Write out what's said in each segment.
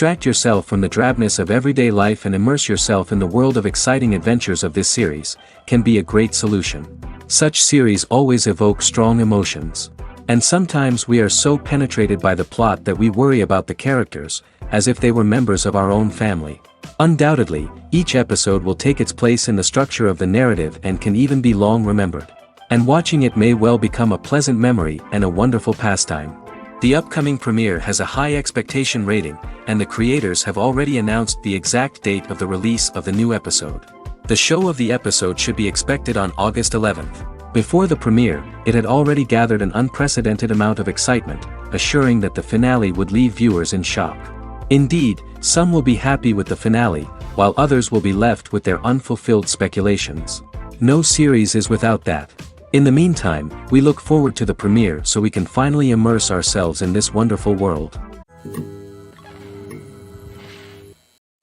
Distract yourself from the drabness of everyday life and immerse yourself in the world of exciting adventures of this series, can be a great solution. Such series always evoke strong emotions. And sometimes we are so penetrated by the plot that we worry about the characters, as if they were members of our own family. Undoubtedly, each episode will take its place in the structure of the narrative and can even be long remembered. And watching it may well become a pleasant memory and a wonderful pastime. The upcoming premiere has a high expectation rating, and the creators have already announced the exact date of the release of the new episode. The show of the episode should be expected on August 11th. Before the premiere, it had already gathered an unprecedented amount of excitement, assuring that the finale would leave viewers in shock. Indeed, some will be happy with the finale, while others will be left with their unfulfilled speculations. No series is without that. In the meantime, we look forward to the premiere so we can finally immerse ourselves in this wonderful world.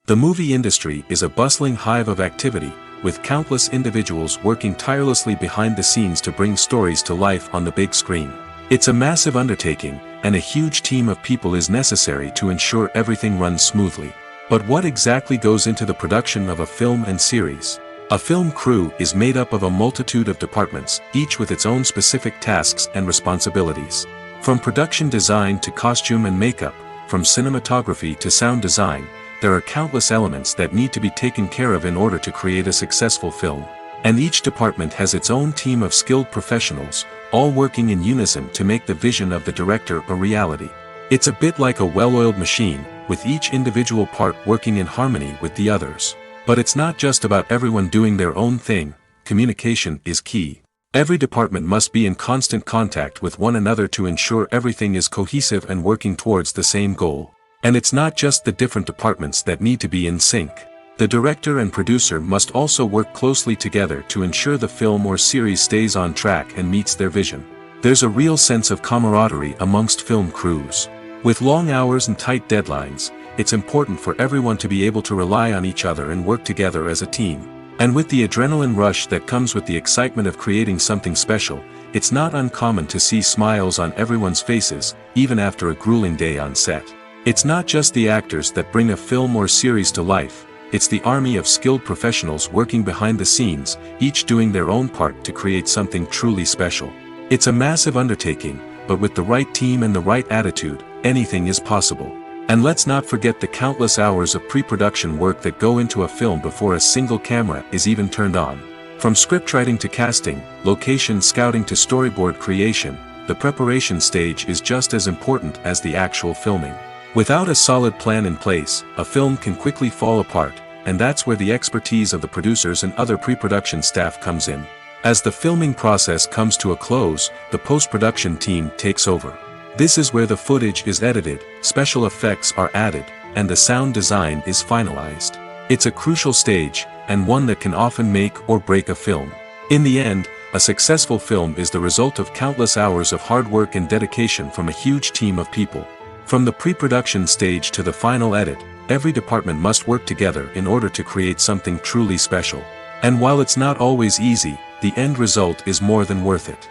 The movie industry is a bustling hive of activity, with countless individuals working tirelessly behind the scenes to bring stories to life on the big screen. It's a massive undertaking, and a huge team of people is necessary to ensure everything runs smoothly. But what exactly goes into the production of a film and series? A film crew is made up of a multitude of departments, each with its own specific tasks and responsibilities. From production design to costume and makeup, from cinematography to sound design, there are countless elements that need to be taken care of in order to create a successful film. And each department has its own team of skilled professionals, all working in unison to make the vision of the director a reality. It's a bit like a well-oiled machine, with each individual part working in harmony with the others. But it's not just about everyone doing their own thing. Communication is key. Every department must be in constant contact with one another to ensure everything is cohesive and working towards the same goal. And it's not just the different departments that need to be in sync. The director and producer must also work closely together to ensure the film or series stays on track and meets their vision. There's a real sense of camaraderie amongst film crews. With long hours and tight deadlines, it's important for everyone to be able to rely on each other and work together as a team. And with the adrenaline rush that comes with the excitement of creating something special, it's not uncommon to see smiles on everyone's faces, even after a grueling day on set. It's not just the actors that bring a film or series to life, it's the army of skilled professionals working behind the scenes, each doing their own part to create something truly special. It's a massive undertaking, but with the right team and the right attitude, anything is possible. And let's not forget the countless hours of pre-production work that go into a film before a single camera is even turned on. From scriptwriting to casting, location scouting to storyboard creation, the preparation stage is just as important as the actual filming. Without a solid plan in place, a film can quickly fall apart, and that's where the expertise of the producers and other pre-production staff comes in. As the filming process comes to a close, the post-production team takes over. This is where the footage is edited, special effects are added, and the sound design is finalized. It's a crucial stage, and one that can often make or break a film. In the end, a successful film is the result of countless hours of hard work and dedication from a huge team of people. From the pre-production stage to the final edit, every department must work together in order to create something truly special. And while it's not always easy, the end result is more than worth it.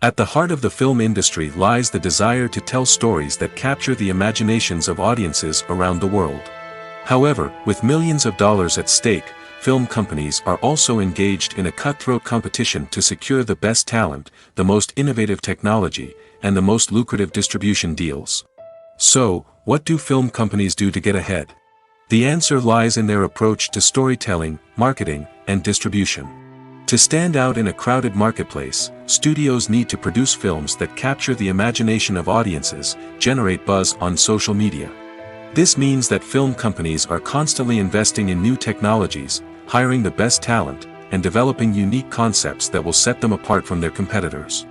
At the heart of the film industry lies the desire to tell stories that capture the imaginations of audiences around the world. However, with millions of dollars at stake, film companies are also engaged in a cutthroat competition to secure the best talent, the most innovative technology, and the most lucrative distribution deals. So, what do film companies do to get ahead? The answer lies in their approach to storytelling, marketing, and distribution. To stand out in a crowded marketplace, studios need to produce films that capture the imagination of audiences, generate buzz on social media. This means that film companies are constantly investing in new technologies, hiring the best talent, and developing unique concepts that will set them apart from their competitors.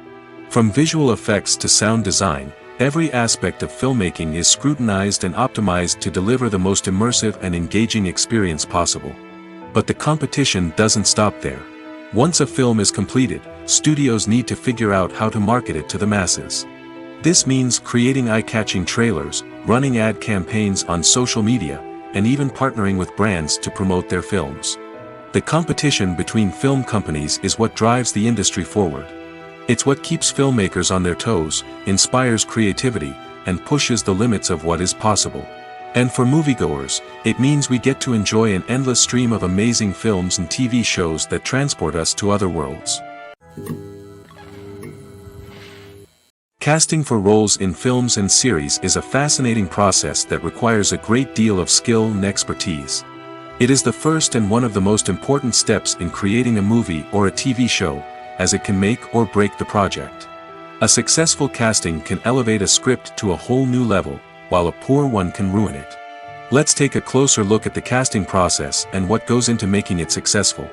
From visual effects to sound design, every aspect of filmmaking is scrutinized and optimized to deliver the most immersive and engaging experience possible. But the competition doesn't stop there. Once a film is completed, studios need to figure out how to market it to the masses. This means creating eye-catching trailers, running ad campaigns on social media, and even partnering with brands to promote their films. The competition between film companies is what drives the industry forward. It's what keeps filmmakers on their toes, inspires creativity, and pushes the limits of what is possible. And for moviegoers, it means we get to enjoy an endless stream of amazing films and TV shows that transport us to other worlds. Casting for roles in films and series is a fascinating process that requires a great deal of skill and expertise. It is the first and one of the most important steps in creating a movie or a TV show, as it can make or break the project. A successful casting can elevate a script to a whole new level, while a poor one can ruin it. Let's take a closer look at the casting process and what goes into making it successful.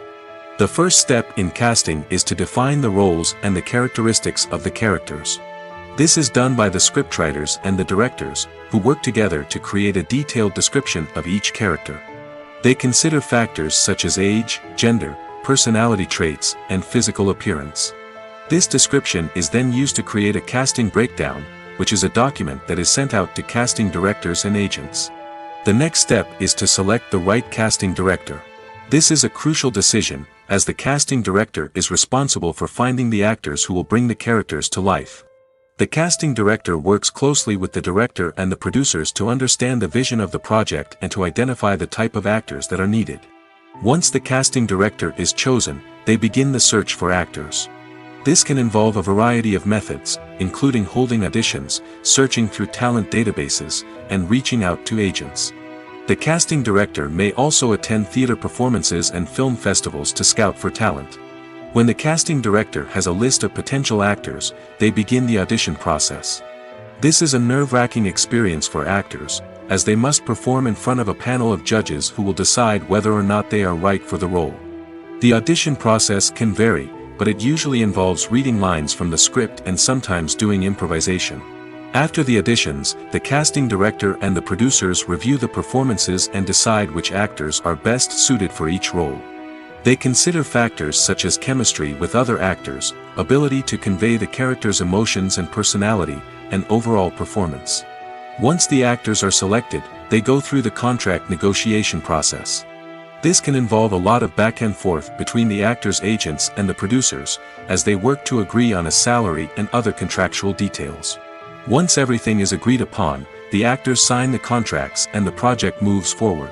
The first step in casting is to define the roles and the characteristics of the characters. This is done by the scriptwriters and the directors, who work together to create a detailed description of each character. They consider factors such as age, gender, personality traits, and physical appearance. This description is then used to create a casting breakdown, which is a document that is sent out to casting directors and agents. The next step is to select the right casting director. This is a crucial decision, as the casting director is responsible for finding the actors who will bring the characters to life. The casting director works closely with the director and the producers to understand the vision of the project and to identify the type of actors that are needed. Once the casting director is chosen, they begin the search for actors. This can involve a variety of methods, including holding auditions, searching through talent databases, and reaching out to agents. The casting director may also attend theater performances and film festivals to scout for talent. When the casting director has a list of potential actors, they begin the audition process. This is a nerve-wracking experience for actors, as they must perform in front of a panel of judges who will decide whether or not they are right for the role. The audition process can vary, but it usually involves reading lines from the script and sometimes doing improvisation. After the auditions, the casting director and the producers review the performances and decide which actors are best suited for each role. They consider factors such as chemistry with other actors, ability to convey the character's emotions and personality, and overall performance. Once the actors are selected, they go through the contract negotiation process. This can involve a lot of back and forth between the actors' agents and the producers, as they work to agree on a salary and other contractual details. Once everything is agreed upon, the actors sign the contracts and the project moves forward.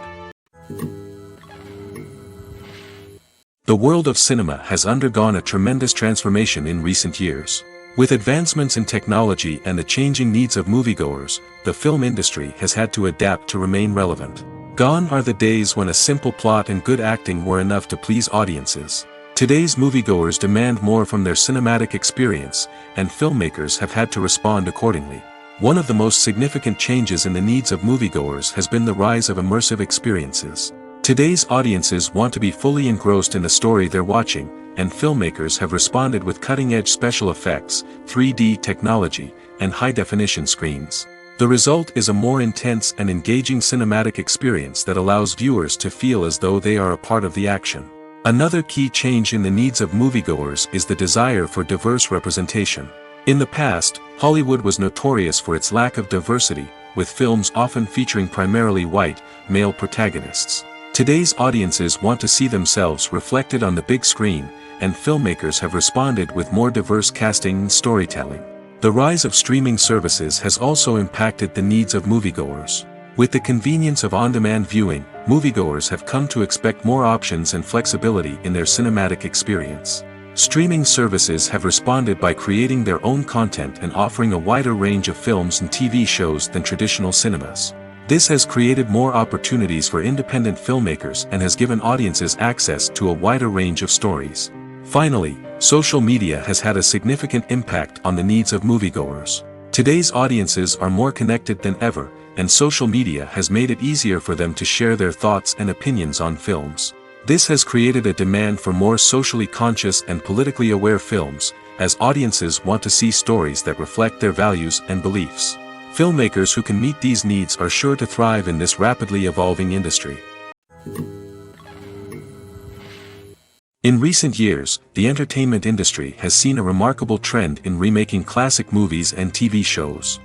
The world of cinema has undergone a tremendous transformation in recent years. With advancements in technology and the changing needs of moviegoers, the film industry has had to adapt to remain relevant. Gone are the days when a simple plot and good acting were enough to please audiences. Today's moviegoers demand more from their cinematic experience, and filmmakers have had to respond accordingly. One of the most significant changes in the needs of moviegoers has been the rise of immersive experiences. Today's audiences want to be fully engrossed in the story they're watching, and filmmakers have responded with cutting-edge special effects, 3D technology, and high-definition screens. The result is a more intense and engaging cinematic experience that allows viewers to feel as though they are a part of the action. Another key change in the needs of moviegoers is the desire for diverse representation. In the past, Hollywood was notorious for its lack of diversity, with films often featuring primarily white, male protagonists. Today's audiences want to see themselves reflected on the big screen, and filmmakers have responded with more diverse casting and storytelling. The rise of streaming services has also impacted the needs of moviegoers. With the convenience of on-demand viewing, moviegoers have come to expect more options and flexibility in their cinematic experience. Streaming services have responded by creating their own content and offering a wider range of films and TV shows than traditional cinemas. This has created more opportunities for independent filmmakers and has given audiences access to a wider range of stories. Finally, social media has had a significant impact on the needs of moviegoers. Today's audiences are more connected than ever, and social media has made it easier for them to share their thoughts and opinions on films. This has created a demand for more socially conscious and politically aware films, as audiences want to see stories that reflect their values and beliefs. Filmmakers who can meet these needs are sure to thrive in this rapidly evolving industry. In recent years, the entertainment industry has seen a remarkable trend in remaking classic movies and TV shows.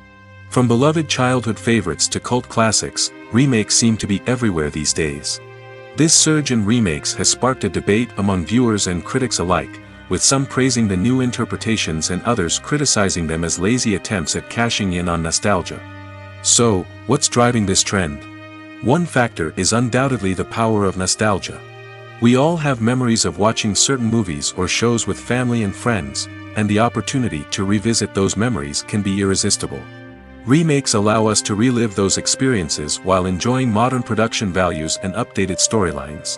From beloved childhood favorites to cult classics, remakes seem to be everywhere these days. This surge in remakes has sparked a debate among viewers and critics alike, with some praising the new interpretations and others criticizing them as lazy attempts at cashing in on nostalgia. So, what's driving this trend? One factor is undoubtedly the power of nostalgia. We all have memories of watching certain movies or shows with family and friends, and the opportunity to revisit those memories can be irresistible. Remakes allow us to relive those experiences while enjoying modern production values and updated storylines.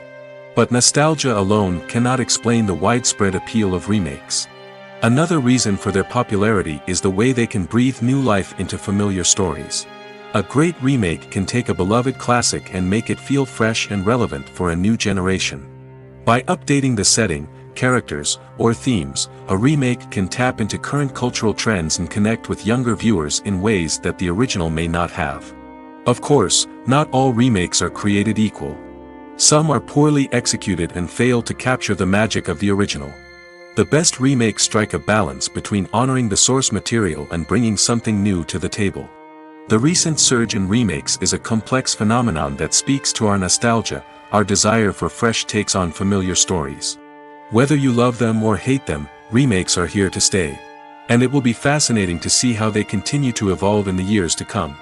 But nostalgia alone cannot explain the widespread appeal of remakes. Another reason for their popularity is the way they can breathe new life into familiar stories. A great remake can take a beloved classic and make it feel fresh and relevant for a new generation. By updating the setting, characters, or themes, a remake can tap into current cultural trends and connect with younger viewers in ways that the original may not have. Of course, not all remakes are created equal. Some are poorly executed and fail to capture the magic of the original. The best remakes strike a balance between honoring the source material and bringing something new to the table. The recent surge in remakes is a complex phenomenon that speaks to our nostalgia, our desire for fresh takes on familiar stories. Whether you love them or hate them, remakes are here to stay. And it will be fascinating to see how they continue to evolve in the years to come.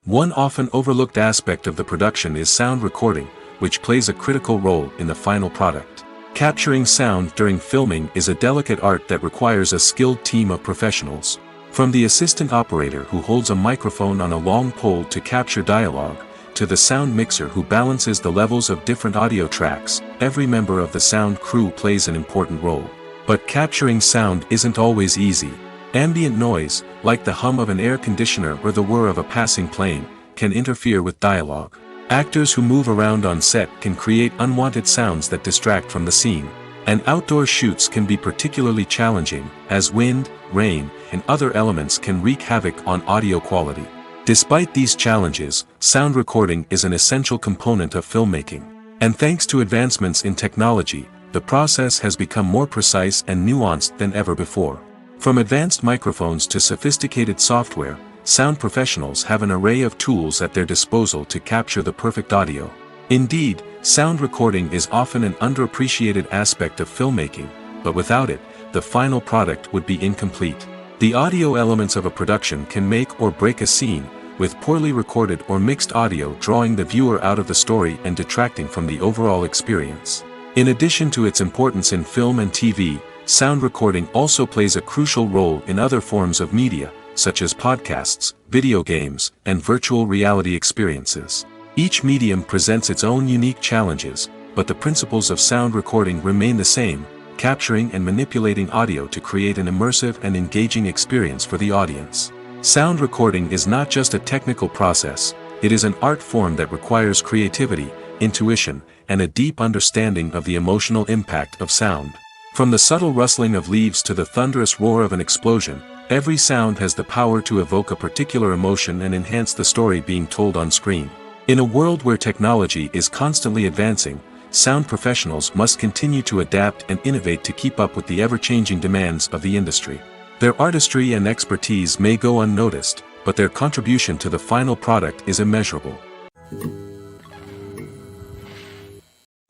One often overlooked aspect of the production is sound recording, which plays a critical role in the final product. Capturing sound during filming is a delicate art that requires a skilled team of professionals. From the assistant operator who holds a microphone on a long pole to capture dialogue, to the sound mixer who balances the levels of different audio tracks, every member of the sound crew plays an important role. But capturing sound isn't always easy. Ambient noise, like the hum of an air conditioner or the whir of a passing plane, can interfere with dialogue. Actors who move around on set can create unwanted sounds that distract from the scene. And outdoor shoots can be particularly challenging, as wind, rain, and other elements can wreak havoc on audio quality. Despite these challenges, sound recording is an essential component of filmmaking. And thanks to advancements in technology, the process has become more precise and nuanced than ever before. From advanced microphones to sophisticated software, sound professionals have an array of tools at their disposal to capture the perfect audio. Indeed, sound recording is often an underappreciated aspect of filmmaking, but without it, the final product would be incomplete. The audio elements of a production can make or break a scene, with poorly recorded or mixed audio drawing the viewer out of the story and detracting from the overall experience. In addition to its importance in film and TV, sound recording also plays a crucial role in other forms of media, such as podcasts, video games, and virtual reality experiences. Each medium presents its own unique challenges, but the principles of sound recording remain the same, capturing and manipulating audio to create an immersive and engaging experience for the audience. Sound recording is not just a technical process, it is an art form that requires creativity, intuition, and a deep understanding of the emotional impact of sound. From the subtle rustling of leaves to the thunderous roar of an explosion, every sound has the power to evoke a particular emotion and enhance the story being told on screen. In a world where technology is constantly advancing, sound professionals must continue to adapt and innovate to keep up with the ever-changing demands of the industry. Their artistry and expertise may go unnoticed, but their contribution to the final product is immeasurable.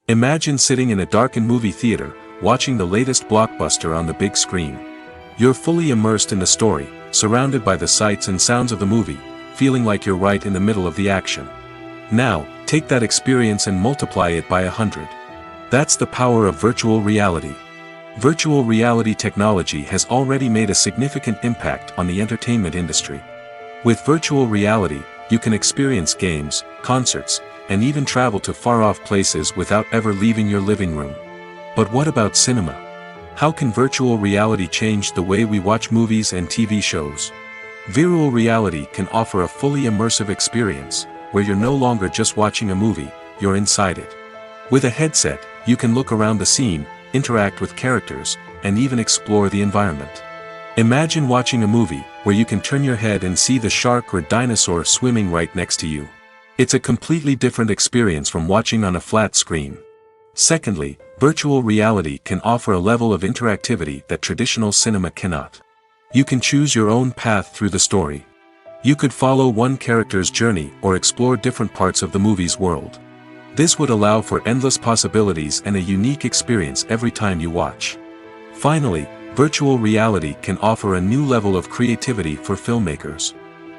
Imagine sitting in a darkened movie theater, watching the latest blockbuster on the big screen. You're fully immersed in the story, surrounded by the sights and sounds of the movie, feeling like you're right in the middle of the action. Now, take that experience and multiply it by 100. That's the power of virtual reality. Virtual reality technology has already made a significant impact on the entertainment industry. With virtual reality, you can experience games, concerts, and even travel to far-off places without ever leaving your living room. But what about cinema? How can virtual reality change the way we watch movies and TV shows? Virtual reality can offer a fully immersive experience, where you're no longer just watching a movie, you're inside it. With a headset, you can look around the scene, interact with characters, and even explore the environment. Imagine watching a movie where you can turn your head and see the shark or dinosaur swimming right next to you. It's a completely different experience from watching on a flat screen. Secondly, virtual reality can offer a level of interactivity that traditional cinema cannot. You can choose your own path through the story. You could follow one character's journey or explore different parts of the movie's world. This would allow for endless possibilities and a unique experience every time you watch. Finally, virtual reality can offer a new level of creativity for filmmakers.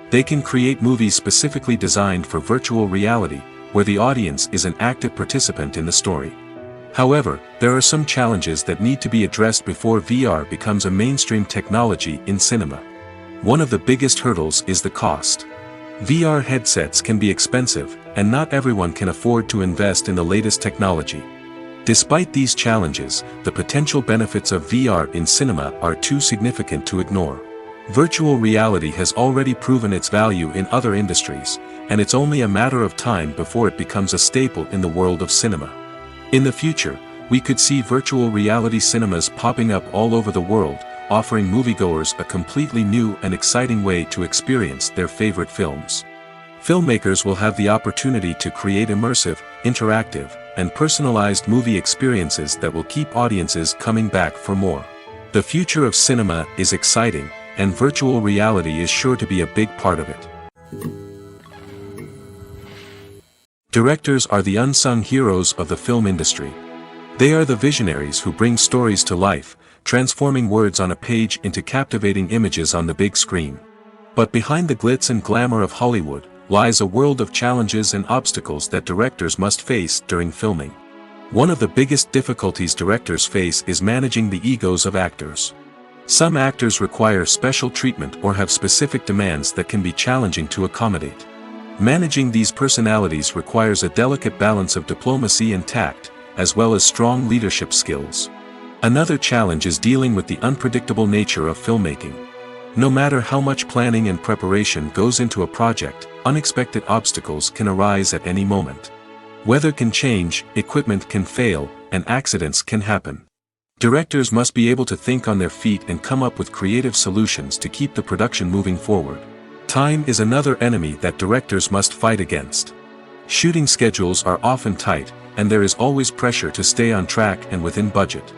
They can create movies specifically designed for virtual reality, where the audience is an active participant in the story. However, there are some challenges that need to be addressed before VR becomes a mainstream technology in cinema. One of the biggest hurdles is the cost. VR headsets can be expensive, and not everyone can afford to invest in the latest technology. Despite these challenges, the potential benefits of VR in cinema are too significant to ignore. Virtual reality has already proven its value in other industries, and it's only a matter of time before it becomes a staple in the world of cinema. In the future, we could see virtual reality cinemas popping up all over the world, offering moviegoers a completely new and exciting way to experience their favorite films. Filmmakers will have the opportunity to create immersive, interactive, and personalized movie experiences that will keep audiences coming back for more. The future of cinema is exciting, and virtual reality is sure to be a big part of it. Directors are the unsung heroes of the film industry. They are the visionaries who bring stories to life, transforming words on a page into captivating images on the big screen. But behind the glitz and glamour of Hollywood, lies a world of challenges and obstacles that directors must face during filming. One of the biggest difficulties directors face is managing the egos of actors. Some actors require special treatment or have specific demands that can be challenging to accommodate. Managing these personalities requires a delicate balance of diplomacy and tact, as well as strong leadership skills. Another challenge is dealing with the unpredictable nature of filmmaking. No matter how much planning and preparation goes into a project, unexpected obstacles can arise at any moment. Weather can change, equipment can fail, and accidents can happen. Directors must be able to think on their feet and come up with creative solutions to keep the production moving forward. Time is another enemy that directors must fight against. Shooting schedules are often tight, and there is always pressure to stay on track and within budget.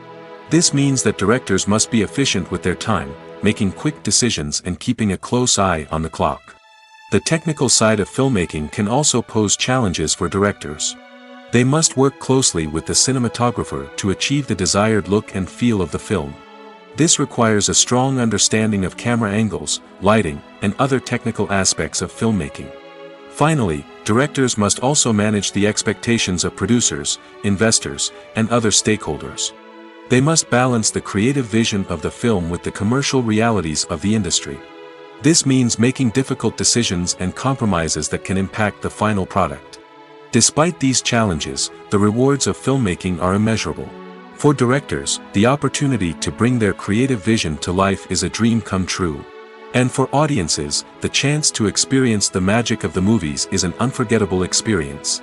This means that directors must be efficient with their time, making quick decisions and keeping a close eye on the clock. The technical side of filmmaking can also pose challenges for directors. They must work closely with the cinematographer to achieve the desired look and feel of the film. This requires a strong understanding of camera angles, lighting, and other technical aspects of filmmaking. Finally, directors must also manage the expectations of producers, investors, and other stakeholders. They must balance the creative vision of the film with the commercial realities of the industry. This means making difficult decisions and compromises that can impact the final product. Despite these challenges, the rewards of filmmaking are immeasurable. For directors, the opportunity to bring their creative vision to life is a dream come true. And for audiences, the chance to experience the magic of the movies is an unforgettable experience.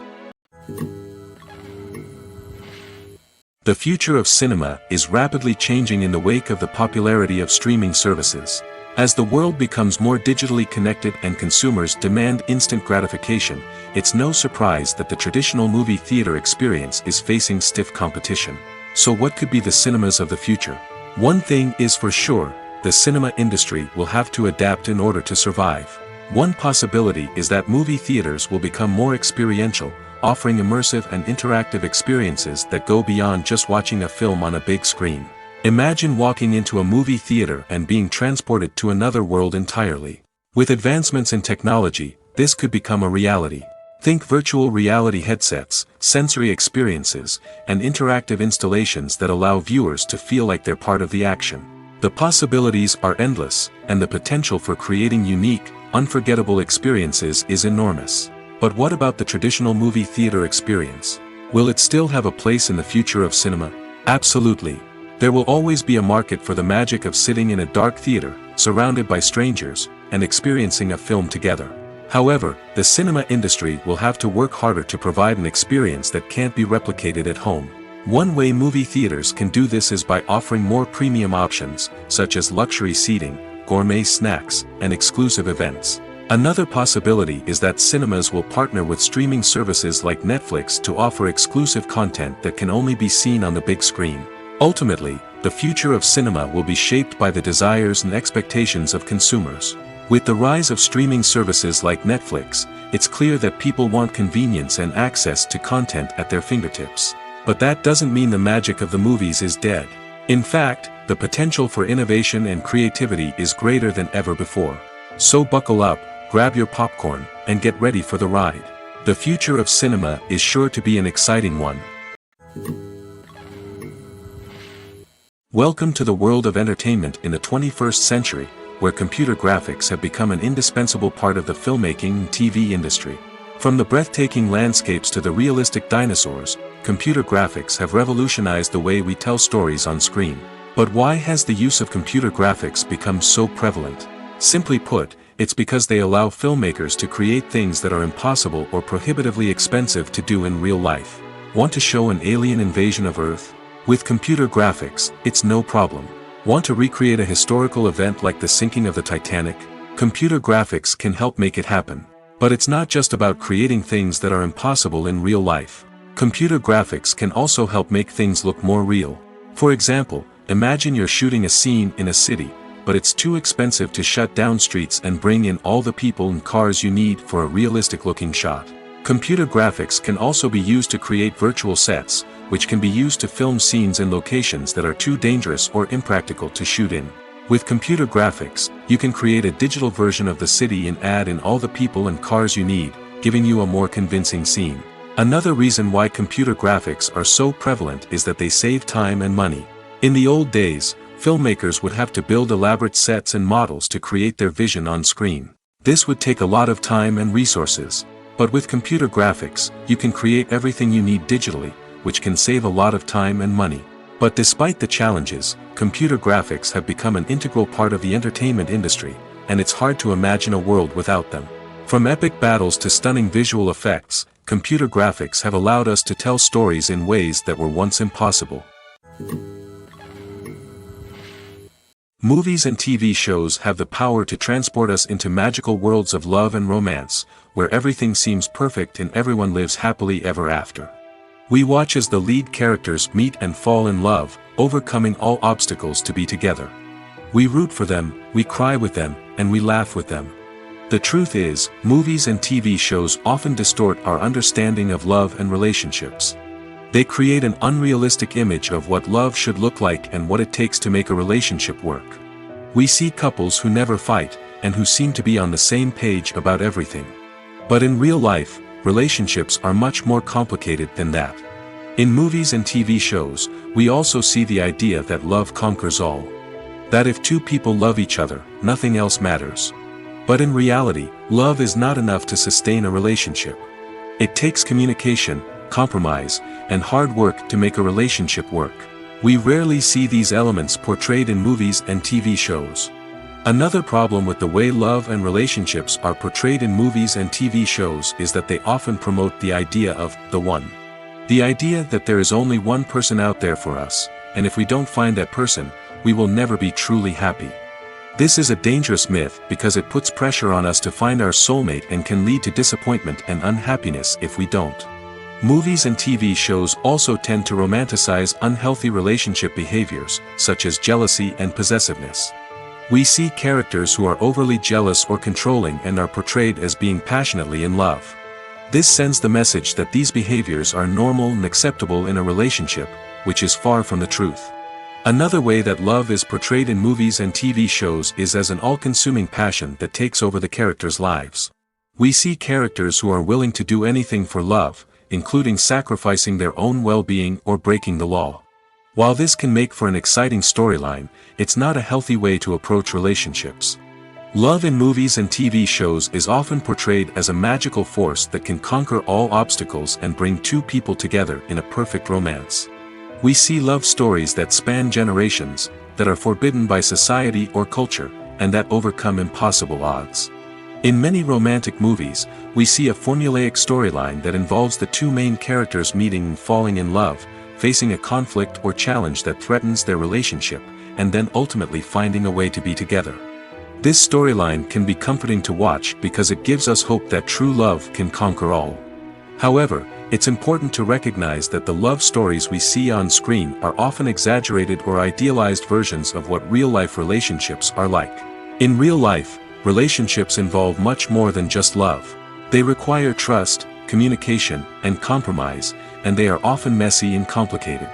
The future of cinema is rapidly changing in the wake of the popularity of streaming services. As the world becomes more digitally connected and consumers demand instant gratification, it's no surprise that the traditional movie theater experience is facing stiff competition. So what could be the cinemas of the future? One thing is for sure, the cinema industry will have to adapt in order to survive. One possibility is that movie theaters will become more experiential, offering immersive and interactive experiences that go beyond just watching a film on a big screen. Imagine walking into a movie theater and being transported to another world entirely. With advancements in technology, this could become a reality. Think virtual reality headsets, sensory experiences, and interactive installations that allow viewers to feel like they're part of the action. The possibilities are endless, and the potential for creating unique, unforgettable experiences is enormous. But what about the traditional movie theater experience? Will it still have a place in the future of cinema? Absolutely. There will always be a market for the magic of sitting in a dark theater, surrounded by strangers, and experiencing a film together. However, the cinema industry will have to work harder to provide an experience that can't be replicated at home. One way movie theaters can do this is by offering more premium options, such as luxury seating, gourmet snacks, and exclusive events. Another possibility is that cinemas will partner with streaming services like Netflix to offer exclusive content that can only be seen on the big screen. Ultimately, the future of cinema will be shaped by the desires and expectations of consumers. With the rise of streaming services like Netflix, it's clear that people want convenience and access to content at their fingertips. But that doesn't mean the magic of the movies is dead. In fact, the potential for innovation and creativity is greater than ever before. So buckle up, grab your popcorn, and get ready for the ride. The future of cinema is sure to be an exciting one. Welcome to the world of entertainment in the 21st century, where computer graphics have become an indispensable part of the filmmaking and TV industry. From the breathtaking landscapes to the realistic dinosaurs, computer graphics have revolutionized the way we tell stories on screen. But why has the use of computer graphics become so prevalent? Simply put, it's because they allow filmmakers to create things that are impossible or prohibitively expensive to do in real life. Want to show an alien invasion of Earth? With computer graphics, it's no problem. Want to recreate a historical event like the sinking of the Titanic? Computer graphics can help make it happen. But it's not just about creating things that are impossible in real life. Computer graphics can also help make things look more real. For example, imagine you're shooting a scene in a city, but it's too expensive to shut down streets and bring in all the people and cars you need for a realistic-looking shot. Computer graphics can also be used to create virtual sets, which can be used to film scenes in locations that are too dangerous or impractical to shoot in. With computer graphics, you can create a digital version of the city and add in all the people and cars you need, giving you a more convincing scene. Another reason why computer graphics are so prevalent is that they save time and money. In the old days, filmmakers would have to build elaborate sets and models to create their vision on screen. This would take a lot of time and resources. But with computer graphics, you can create everything you need digitally, which can save a lot of time and money. But despite the challenges, computer graphics have become an integral part of the entertainment industry, and it's hard to imagine a world without them. From epic battles to stunning visual effects, computer graphics have allowed us to tell stories in ways that were once impossible. Movies and TV shows have the power to transport us into magical worlds of love and romance, where everything seems perfect and everyone lives happily ever after. We watch as the lead characters meet and fall in love, overcoming all obstacles to be together. We root for them, we cry with them, and we laugh with them. The truth is, movies and TV shows often distort our understanding of love and relationships. They create an unrealistic image of what love should look like and what it takes to make a relationship work. We see couples who never fight, and who seem to be on the same page about everything. But in real life, relationships are much more complicated than that. In movies and TV shows, we also see the idea that love conquers all. That if two people love each other, nothing else matters. But in reality, love is not enough to sustain a relationship. It takes communication, compromise, and hard work to make a relationship work. We rarely see these elements portrayed in movies and TV shows. Another problem with the way love and relationships are portrayed in movies and TV shows is that they often promote the idea of the one. The idea that there is only one person out there for us, and if we don't find that person, we will never be truly happy. This is a dangerous myth because it puts pressure on us to find our soulmate and can lead to disappointment and unhappiness if we don't. Movies and TV shows also tend to romanticize unhealthy relationship behaviors, such as jealousy and possessiveness. We see characters who are overly jealous or controlling and are portrayed as being passionately in love. This sends the message that these behaviors are normal and acceptable in a relationship, which is far from the truth. Another way that love is portrayed in movies and TV shows is as an all-consuming passion that takes over the characters' lives. We see characters who are willing to do anything for love, including sacrificing their own well-being or breaking the law. While this can make for an exciting storyline, it's not a healthy way to approach relationships. Love in movies and TV shows is often portrayed as a magical force that can conquer all obstacles and bring two people together in a perfect romance. We see love stories that span generations, that are forbidden by society or culture, and that overcome impossible odds. In many romantic movies, we see a formulaic storyline that involves the two main characters meeting and falling in love, facing a conflict or challenge that threatens their relationship, and then ultimately finding a way to be together. This storyline can be comforting to watch because it gives us hope that true love can conquer all. However, it's important to recognize that the love stories we see on screen are often exaggerated or idealized versions of what real-life relationships are like. In real life, relationships involve much more than just love. They require trust, communication, and compromise, and they are often messy and complicated.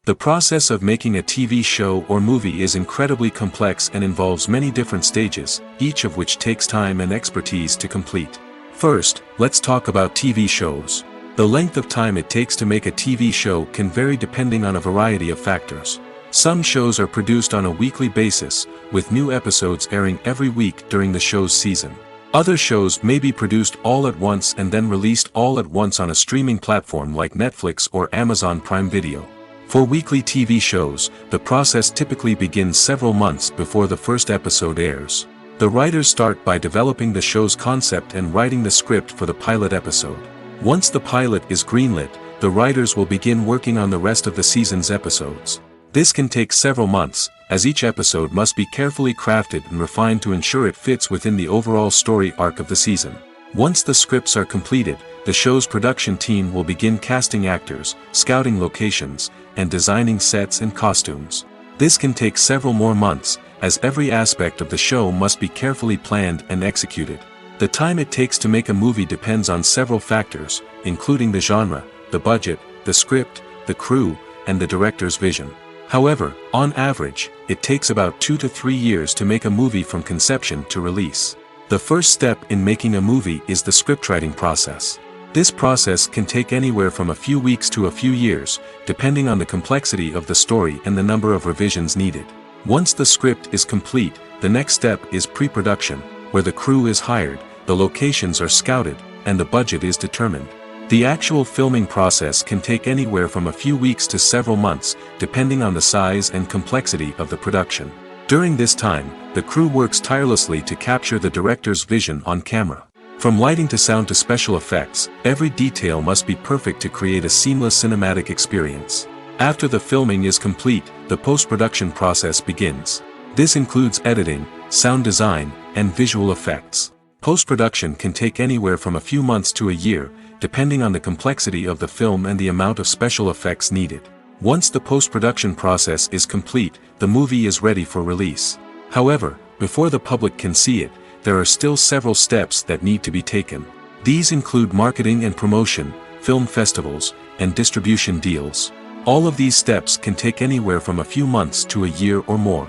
The process of making a TV show or movie is incredibly complex and involves many different stages, each of which takes time and expertise to complete. First, let's talk about TV shows. The length of time it takes to make a TV show can vary depending on a variety of factors. Some shows are produced on a weekly basis, with new episodes airing every week during the show's season. Other shows may be produced all at once and then released all at once on a streaming platform like Netflix or Amazon Prime Video. For weekly TV shows, the process typically begins several months before the first episode airs. The writers start by developing the show's concept and writing the script for the pilot episode. Once the pilot is greenlit, the writers will begin working on the rest of the season's episodes. This can take several months, as each episode must be carefully crafted and refined to ensure it fits within the overall story arc of the season. Once the scripts are completed, the show's production team will begin casting actors, scouting locations, and designing sets and costumes. This can take several more months, as every aspect of the show must be carefully planned and executed. The time it takes to make a movie depends on several factors, including the genre, the budget, the script, the crew, and the director's vision. However, on average, it takes about 2 to 3 years to make a movie from conception to release. The first step in making a movie is the scriptwriting process. This process can take anywhere from a few weeks to a few years, depending on the complexity of the story and the number of revisions needed. Once the script is complete, the next step is pre-production, where the crew is hired, the locations are scouted, and the budget is determined. The actual filming process can take anywhere from a few weeks to several months, depending on the size and complexity of the production. During this time, the crew works tirelessly to capture the director's vision on camera. From lighting to sound to special effects, every detail must be perfect to create a seamless cinematic experience. After the filming is complete, the post-production process begins. This includes editing, sound design, and visual effects. Post-production can take anywhere from a few months to a year, depending on the complexity of the film and the amount of special effects needed. Once the post-production process is complete, the movie is ready for release. However, before the public can see it, there are still several steps that need to be taken. These include marketing and promotion, film festivals, and distribution deals. All of these steps can take anywhere from a few months to a year or more.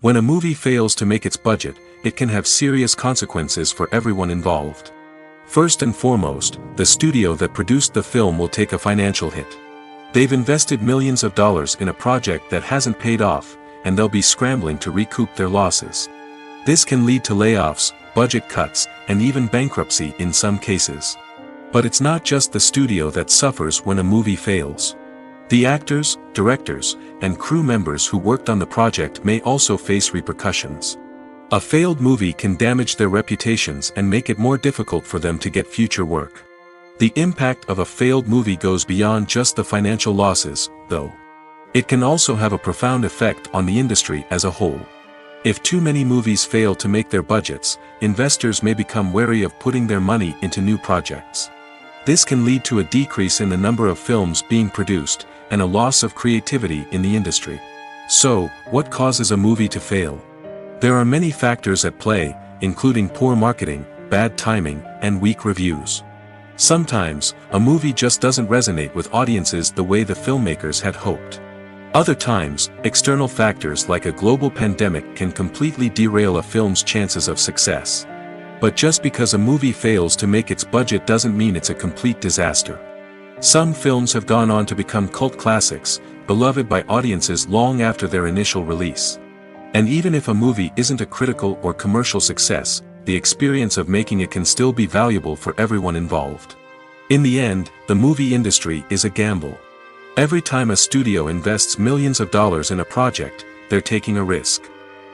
When a movie fails to make its budget, it can have serious consequences for everyone involved. First and foremost, the studio that produced the film will take a financial hit. They've invested millions of dollars in a project that hasn't paid off, and they'll be scrambling to recoup their losses. This can lead to layoffs, budget cuts, and even bankruptcy in some cases. But it's not just the studio that suffers when a movie fails. The actors, directors, and crew members who worked on the project may also face repercussions. A failed movie can damage their reputations and make it more difficult for them to get future work. The impact of a failed movie goes beyond just the financial losses, though. It can also have a profound effect on the industry as a whole. If too many movies fail to make their budgets, investors may become wary of putting their money into new projects. This can lead to a decrease in the number of films being produced, and a loss of creativity in the industry. So, what causes a movie to fail? There are many factors at play, including poor marketing, bad timing, and weak reviews. Sometimes, a movie just doesn't resonate with audiences the way the filmmakers had hoped. Other times, external factors like a global pandemic can completely derail a film's chances of success. But just because a movie fails to make its budget doesn't mean it's a complete disaster. Some films have gone on to become cult classics, beloved by audiences long after their initial release. And even if a movie isn't a critical or commercial success, the experience of making it can still be valuable for everyone involved. In the end, the movie industry is a gamble. Every time a studio invests millions of dollars in a project, they're taking a risk.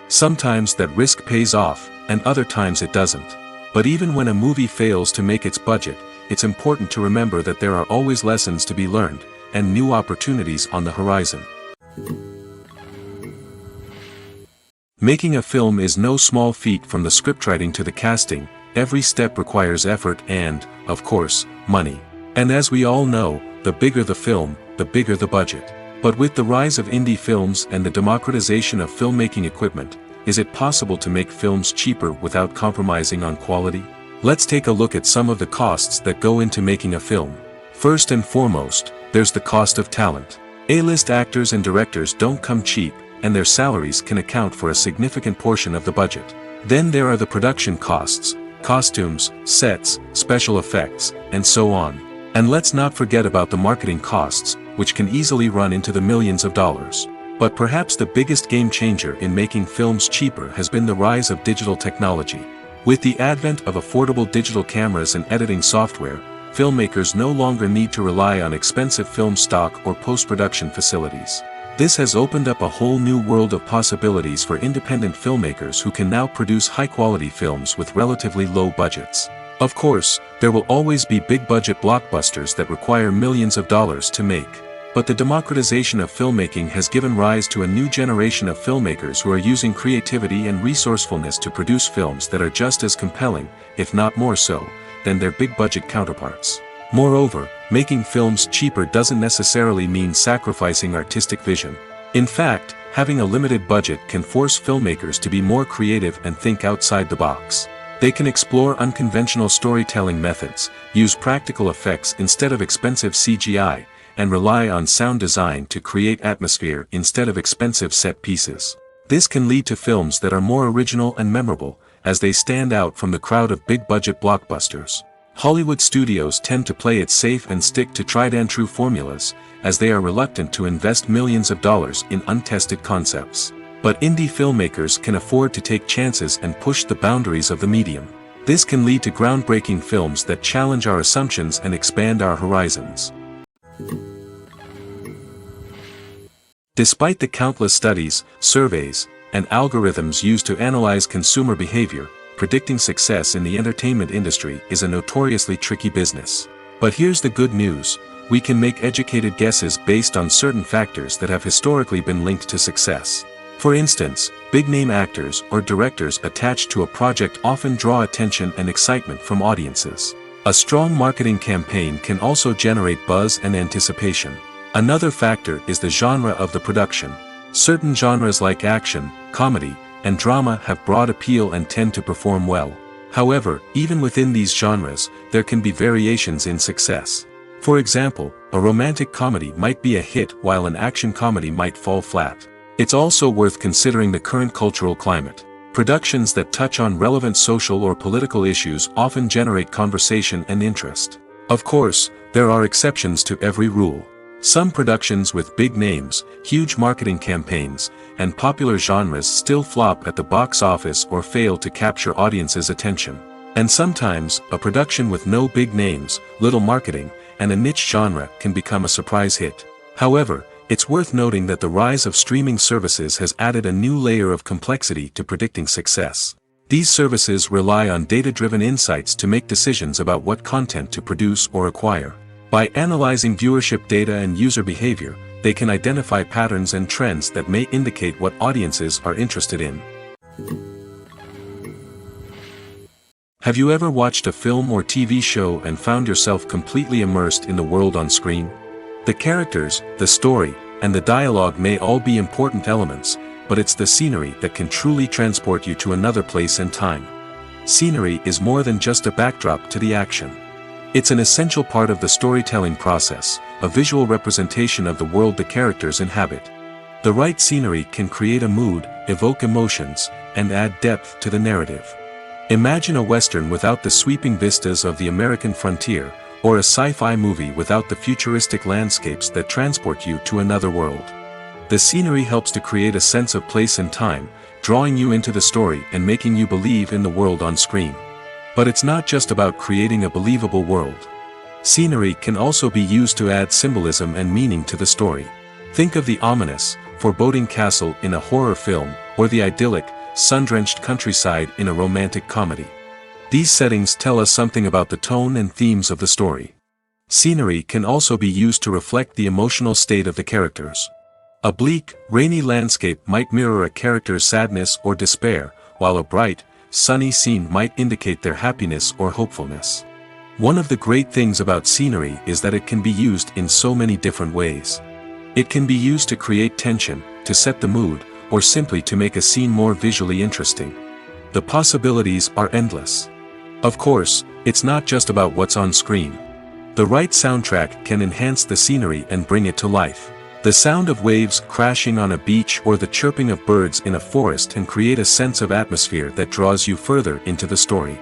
Sometimes that risk pays off, and other times it doesn't. But even when a movie fails to make its budget, it's important to remember that there are always lessons to be learned, and new opportunities on the horizon. Making a film is no small feat. From the scriptwriting to the casting, every step requires effort and, of course, money. And as we all know, the bigger the film, the bigger the budget. But with the rise of indie films and the democratization of filmmaking equipment, is it possible to make films cheaper without compromising on quality? Let's take a look at some of the costs that go into making a film. First and foremost, there's the cost of talent. A-list actors and directors don't come cheap, and their salaries can account for a significant portion of the budget. Then there are the production costs, costumes, sets, special effects, and so on. And let's not forget about the marketing costs, which can easily run into the millions of dollars. But perhaps the biggest game changer in making films cheaper has been the rise of digital technology. With the advent of affordable digital cameras and editing software, filmmakers no longer need to rely on expensive film stock or post-production facilities. This has opened up a whole new world of possibilities for independent filmmakers who can now produce high-quality films with relatively low budgets. Of course, there will always be big-budget blockbusters that require millions of dollars to make. But the democratization of filmmaking has given rise to a new generation of filmmakers who are using creativity and resourcefulness to produce films that are just as compelling, if not more so, than their big-budget counterparts. Moreover, making films cheaper doesn't necessarily mean sacrificing artistic vision. In fact, having a limited budget can force filmmakers to be more creative and think outside the box. They can explore unconventional storytelling methods, use practical effects instead of expensive CGI, and rely on sound design to create atmosphere instead of expensive set pieces. This can lead to films that are more original and memorable, as they stand out from the crowd of big-budget blockbusters. Hollywood studios tend to play it safe and stick to tried-and-true formulas, as they are reluctant to invest millions of dollars in untested concepts. But indie filmmakers can afford to take chances and push the boundaries of the medium. This can lead to groundbreaking films that challenge our assumptions and expand our horizons. Despite the countless studies, surveys, and algorithms used to analyze consumer behavior, predicting success in the entertainment industry is a notoriously tricky business. But here's the good news: we can make educated guesses based on certain factors that have historically been linked to success. For instance, big-name actors or directors attached to a project often draw attention and excitement from audiences. A strong marketing campaign can also generate buzz and anticipation. Another factor is the genre of the production. Certain genres like action, comedy, and drama have broad appeal and tend to perform well. However, even within these genres, there can be variations in success. For example, a romantic comedy might be a hit while an action comedy might fall flat. It's also worth considering the current cultural climate. Productions that touch on relevant social or political issues often generate conversation and interest. Of course, there are exceptions to every rule. Some productions with big names, huge marketing campaigns, and popular genres still flop at the box office or fail to capture audiences' attention. And sometimes, a production with no big names, little marketing, and a niche genre can become a surprise hit. However, it's worth noting that the rise of streaming services has added a new layer of complexity to predicting success. These services rely on data-driven insights to make decisions about what content to produce or acquire. By analyzing viewership data and user behavior, they can identify patterns and trends that may indicate what audiences are interested in. Have you ever watched a film or TV show and found yourself completely immersed in the world on screen? The characters, the story, and the dialogue may all be important elements, but it's the scenery that can truly transport you to another place and time. Scenery is more than just a backdrop to the action. It's an essential part of the storytelling process, a visual representation of the world the characters inhabit. The right scenery can create a mood, evoke emotions, and add depth to the narrative. Imagine a Western without the sweeping vistas of the American frontier, or a sci-fi movie without the futuristic landscapes that transport you to another world. The scenery helps to create a sense of place and time, drawing you into the story and making you believe in the world on screen. But it's not just about creating a believable world. Scenery can also be used to add symbolism and meaning to the story. Think of the ominous, foreboding castle in a horror film, or the idyllic, sun-drenched countryside in a romantic comedy. These settings tell us something about the tone and themes of the story. Scenery can also be used to reflect the emotional state of the characters. A bleak, rainy landscape might mirror a character's sadness or despair, while a bright, sunny scene might indicate their happiness or hopefulness. One of the great things about scenery is that it can be used in so many different ways. It can be used to create tension, to set the mood, or simply to make a scene more visually interesting. The possibilities are endless. Of course, it's not just about what's on screen. The right soundtrack can enhance the scenery and bring it to life. The sound of waves crashing on a beach or the chirping of birds in a forest can create a sense of atmosphere that draws you further into the story.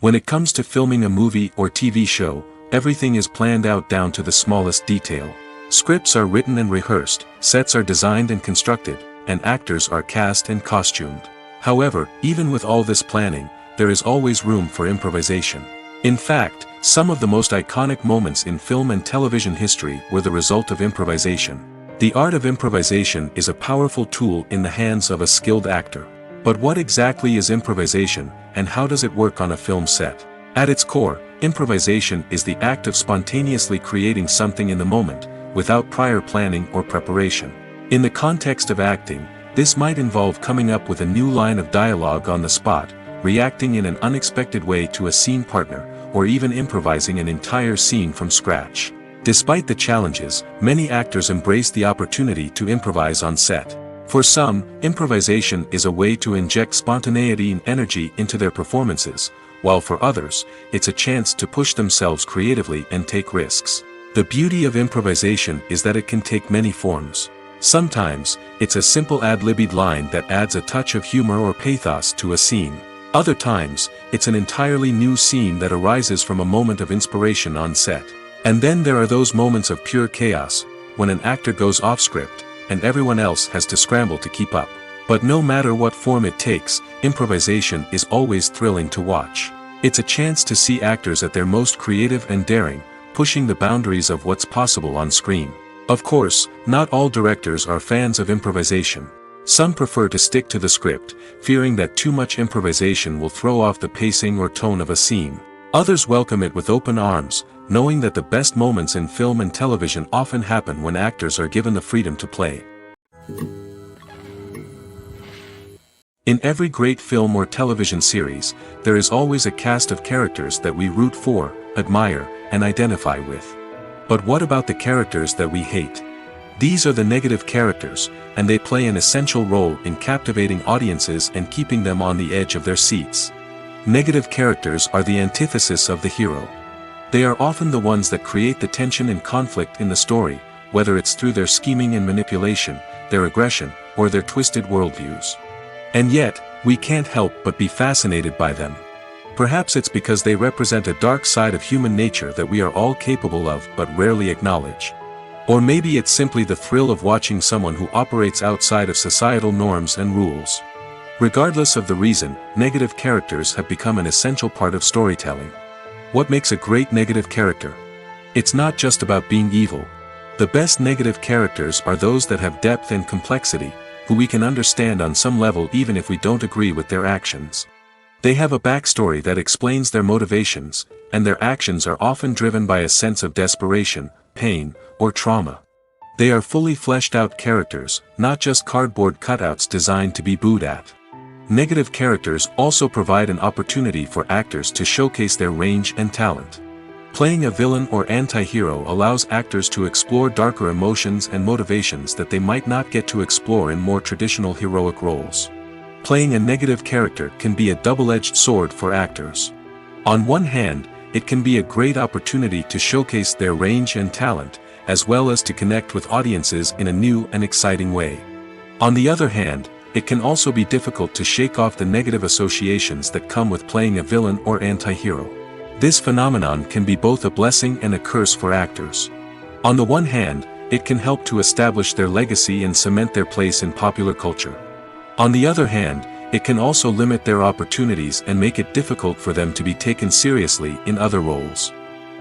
When it comes to filming a movie or TV show, everything is planned out down to the smallest detail. Scripts are written and rehearsed, sets are designed and constructed, and actors are cast and costumed. However, even with all this planning, there is always room for improvisation. In fact, some of the most iconic moments in film and television history were the result of improvisation. The art of improvisation is a powerful tool in the hands of a skilled actor. But what exactly is improvisation, and how does it work on a film set? At its core, improvisation is the act of spontaneously creating something in the moment, without prior planning or preparation. In the context of acting, this might involve coming up with a new line of dialogue on the spot, reacting in an unexpected way to a scene partner, or even improvising an entire scene from scratch. Despite the challenges, many actors embrace the opportunity to improvise on set. For some, improvisation is a way to inject spontaneity and energy into their performances, while for others, it's a chance to push themselves creatively and take risks. The beauty of improvisation is that it can take many forms. Sometimes, it's a simple ad-libbed line that adds a touch of humor or pathos to a scene. Other times, it's an entirely new scene that arises from a moment of inspiration on set. And then there are those moments of pure chaos, when an actor goes off script, and everyone else has to scramble to keep up. But no matter what form it takes, improvisation is always thrilling to watch. It's a chance to see actors at their most creative and daring, pushing the boundaries of what's possible on screen. Of course, not all directors are fans of improvisation. Some prefer to stick to the script, fearing that too much improvisation will throw off the pacing or tone of a scene. Others welcome it with open arms, knowing that the best moments in film and television often happen when actors are given the freedom to play. In every great film or television series, there is always a cast of characters that we root for, admire, and identify with. But what about the characters that we hate? These are the negative characters, and they play an essential role in captivating audiences and keeping them on the edge of their seats. Negative characters are the antithesis of the hero. They are often the ones that create the tension and conflict in the story, whether it's through their scheming and manipulation, their aggression, or their twisted worldviews. And yet, we can't help but be fascinated by them. Perhaps it's because they represent a dark side of human nature that we are all capable of but rarely acknowledge. Or maybe it's simply the thrill of watching someone who operates outside of societal norms and rules. Regardless of the reason, negative characters have become an essential part of storytelling. What makes a great negative character? It's not just about being evil. The best negative characters are those that have depth and complexity, who we can understand on some level even if we don't agree with their actions. They have a backstory that explains their motivations, and their actions are often driven by a sense of desperation, pain, or trauma. They are fully fleshed out characters, not just cardboard cutouts designed to be booed at. Negative characters also provide an opportunity for actors to showcase their range and talent. Playing a villain or anti-hero allows actors to explore darker emotions and motivations that they might not get to explore in more traditional heroic roles. Playing a negative character can be a double-edged sword for actors. On one hand, it can be a great opportunity to showcase their range and talent, as well as to connect with audiences in a new and exciting way. On the other hand, it can also be difficult to shake off the negative associations that come with playing a villain or anti-hero. This phenomenon can be both a blessing and a curse for actors. On the one hand, it can help to establish their legacy and cement their place in popular culture. On the other hand, it can also limit their opportunities and make it difficult for them to be taken seriously in other roles.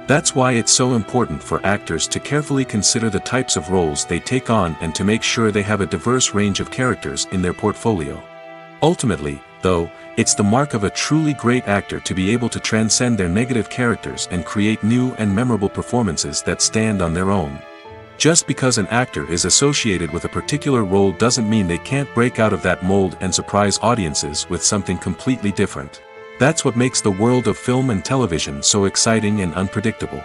That's why it's so important for actors to carefully consider the types of roles they take on and to make sure they have a diverse range of characters in their portfolio. Ultimately, though, it's the mark of a truly great actor to be able to transcend their negative characters and create new and memorable performances that stand on their own. Just because an actor is associated with a particular role doesn't mean they can't break out of that mold and surprise audiences with something completely different. That's what makes the world of film and television so exciting and unpredictable.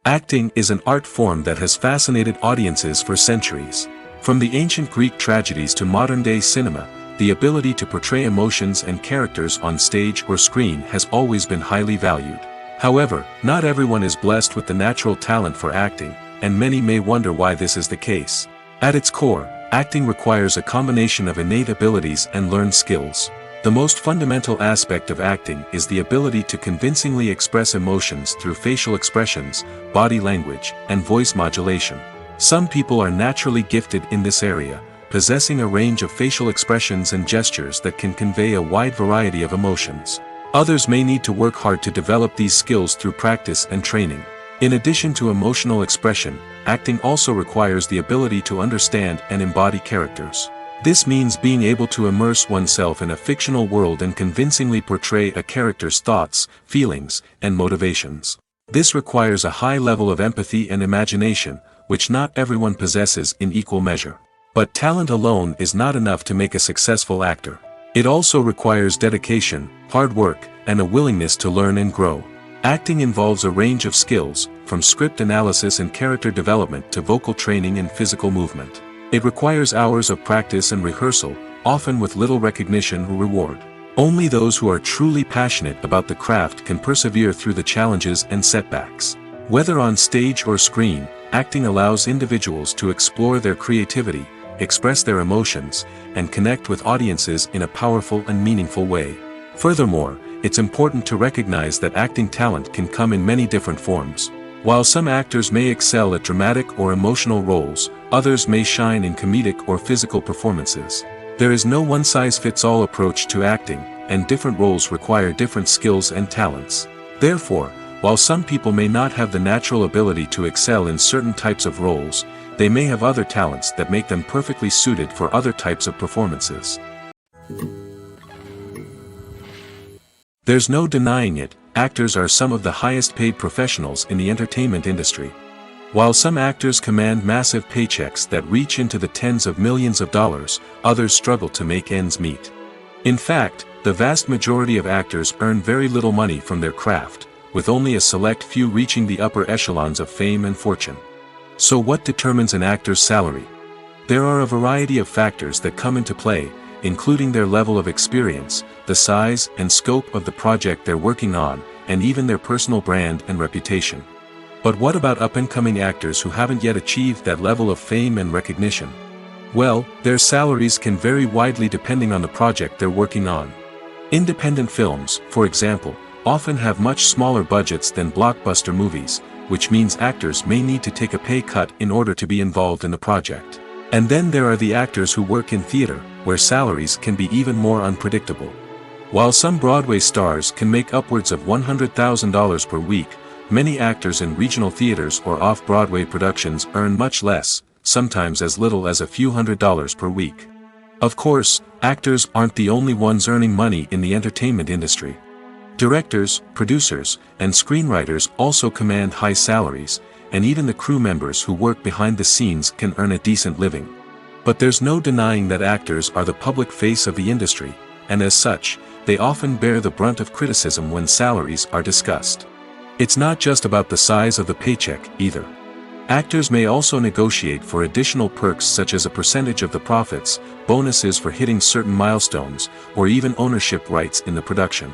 Acting is an art form that has fascinated audiences for centuries. From the ancient Greek tragedies to modern-day cinema, the ability to portray emotions and characters on stage or screen has always been highly valued. However, not everyone is blessed with the natural talent for acting, and many may wonder why this is the case. At its core, acting requires a combination of innate abilities and learned skills. The most fundamental aspect of acting is the ability to convincingly express emotions through facial expressions, body language, and voice modulation. Some people are naturally gifted in this area, possessing a range of facial expressions and gestures that can convey a wide variety of emotions. Others may need to work hard to develop these skills through practice and training. In addition to emotional expression, acting also requires the ability to understand and embody characters. This means being able to immerse oneself in a fictional world and convincingly portray a character's thoughts, feelings, and motivations. This requires a high level of empathy and imagination, which not everyone possesses in equal measure. But talent alone is not enough to make a successful actor. It also requires dedication, hard work, and a willingness to learn and grow. Acting involves a range of skills, from script analysis and character development to vocal training and physical movement. It requires hours of practice and rehearsal, often with little recognition or reward. Only those who are truly passionate about the craft can persevere through the challenges and setbacks. Whether on stage or screen, acting allows individuals to explore their creativity, express their emotions, and connect with audiences in a powerful and meaningful way. Furthermore, it's important to recognize that acting talent can come in many different forms. While some actors may excel at dramatic or emotional roles, others may shine in comedic or physical performances. There is no one-size-fits-all approach to acting, and different roles require different skills and talents. Therefore, while some people may not have the natural ability to excel in certain types of roles, they may have other talents that make them perfectly suited for other types of performances. There's no denying it, actors are some of the highest paid professionals in the entertainment industry. While some actors command massive paychecks that reach into the tens of millions of dollars, others struggle to make ends meet. In fact, the vast majority of actors earn very little money from their craft, with only a select few reaching the upper echelons of fame and fortune. So what determines an actor's salary? There are a variety of factors that come into play, including their level of experience, the size and scope of the project they're working on, and even their personal brand and reputation. But what about up-and-coming actors who haven't yet achieved that level of fame and recognition? Well, their salaries can vary widely depending on the project they're working on. Independent films, for example, often have much smaller budgets than blockbuster movies, which means actors may need to take a pay cut in order to be involved in the project. And then there are the actors who work in theater, where salaries can be even more unpredictable. While some Broadway stars can make upwards of $100,000 per week, many actors in regional theaters or off-Broadway productions earn much less, sometimes as little as a few $100s per week. Of course, actors aren't the only ones earning money in the entertainment industry. Directors, producers, and screenwriters also command high salaries, and even the crew members who work behind the scenes can earn a decent living. But there's no denying that actors are the public face of the industry, and as such, they often bear the brunt of criticism when salaries are discussed. It's not just about the size of the paycheck, either. Actors may also negotiate for additional perks such as a percentage of the profits, bonuses for hitting certain milestones, or even ownership rights in the production.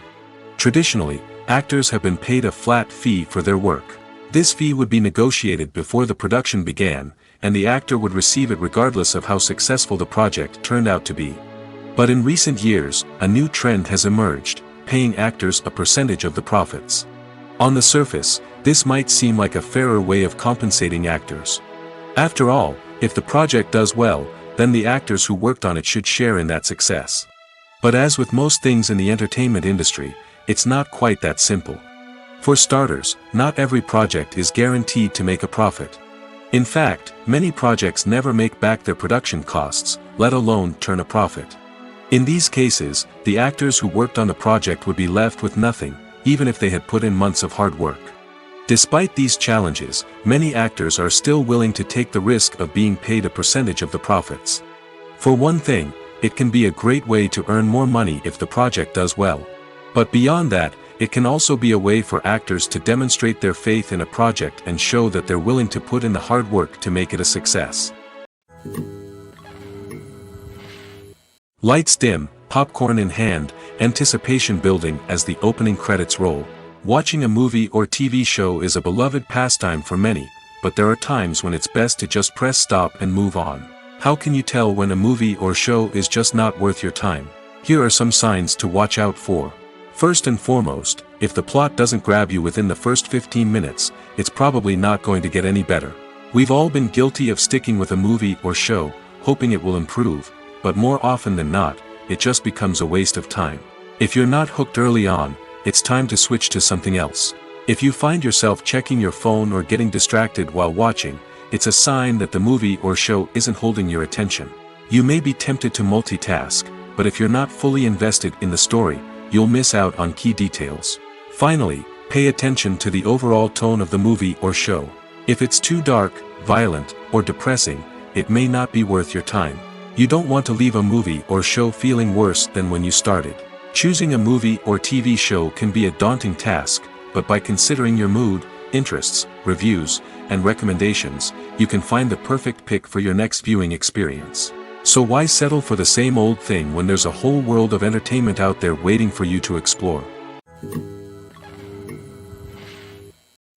Traditionally, actors have been paid a flat fee for their work. This fee would be negotiated before the production began, and the actor would receive it regardless of how successful the project turned out to be. But in recent years, a new trend has emerged, paying actors a percentage of the profits. On the surface, this might seem like a fairer way of compensating actors. After all, if the project does well, then the actors who worked on it should share in that success. But as with most things in the entertainment industry, it's not quite that simple. For starters, not every project is guaranteed to make a profit. In fact, many projects never make back their production costs, let alone turn a profit. In these cases, the actors who worked on the project would be left with nothing, even if they had put in months of hard work. Despite these challenges, many actors are still willing to take the risk of being paid a percentage of the profits. For one thing, it can be a great way to earn more money if the project does well. But beyond that, it can also be a way for actors to demonstrate their faith in a project and show that they're willing to put in the hard work to make it a success. Lights dim, popcorn in hand, anticipation building as the opening credits roll. Watching a movie or TV show is a beloved pastime for many, but there are times when it's best to just press stop and move on. How can you tell when a movie or show is just not worth your time? Here are some signs to watch out for. First and foremost, if the plot doesn't grab you within the first 15 minutes, it's probably not going to get any better. We've all been guilty of sticking with a movie or show, hoping it will improve, but more often than not, it just becomes a waste of time. If you're not hooked early on, it's time to switch to something else. If you find yourself checking your phone or getting distracted while watching, it's a sign that the movie or show isn't holding your attention. You may be tempted to multitask, but if you're not fully invested in the story, you'll miss out on key details. Finally, pay attention to the overall tone of the movie or show. If it's too dark, violent, or depressing, it may not be worth your time. You don't want to leave a movie or show feeling worse than when you started. Choosing a movie or TV show can be a daunting task, but by considering your mood, interests, reviews, and recommendations, you can find the perfect pick for your next viewing experience. So why settle for the same old thing when there's a whole world of entertainment out there waiting for you to explore?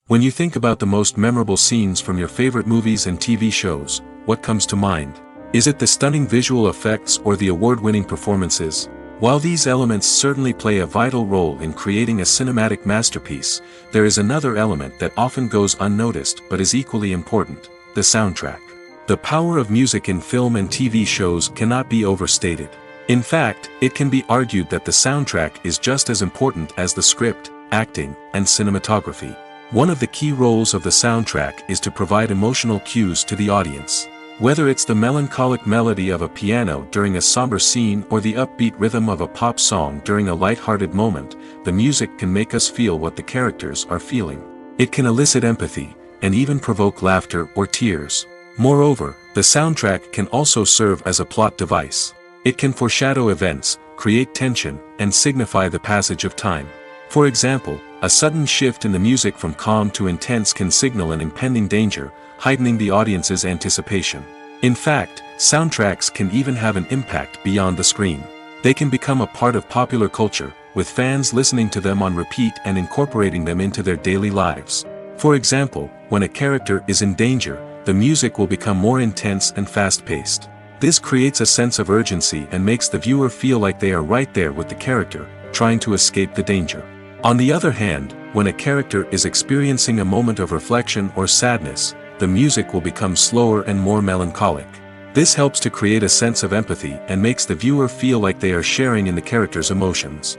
When you think about the most memorable scenes from your favorite movies and TV shows, what comes to mind? Is it the stunning visual effects or the award-winning performances? While these elements certainly play a vital role in creating a cinematic masterpiece, there is another element that often goes unnoticed but is equally important: the soundtrack. The power of music in film and TV shows cannot be overstated. In fact, it can be argued that the soundtrack is just as important as the script, acting, and cinematography. One of the key roles of the soundtrack is to provide emotional cues to the audience. Whether it's the melancholic melody of a piano during a somber scene or the upbeat rhythm of a pop song during a light-hearted moment, the music can make us feel what the characters are feeling. It can elicit empathy, and even provoke laughter or tears. Moreover, the soundtrack can also serve as a plot device. It can foreshadow events, create tension, and signify the passage of time. For example, a sudden shift in the music from calm to intense can signal an impending danger, heightening the audience's anticipation. In fact, soundtracks can even have an impact beyond the screen. They can become a part of popular culture, with fans listening to them on repeat and incorporating them into their daily lives. For example, when a character is in danger, the music will become more intense and fast-paced. This creates a sense of urgency and makes the viewer feel like they are right there with the character, trying to escape the danger. On the other hand, when a character is experiencing a moment of reflection or sadness, the music will become slower and more melancholic. This helps to create a sense of empathy and makes the viewer feel like they are sharing in the character's emotions.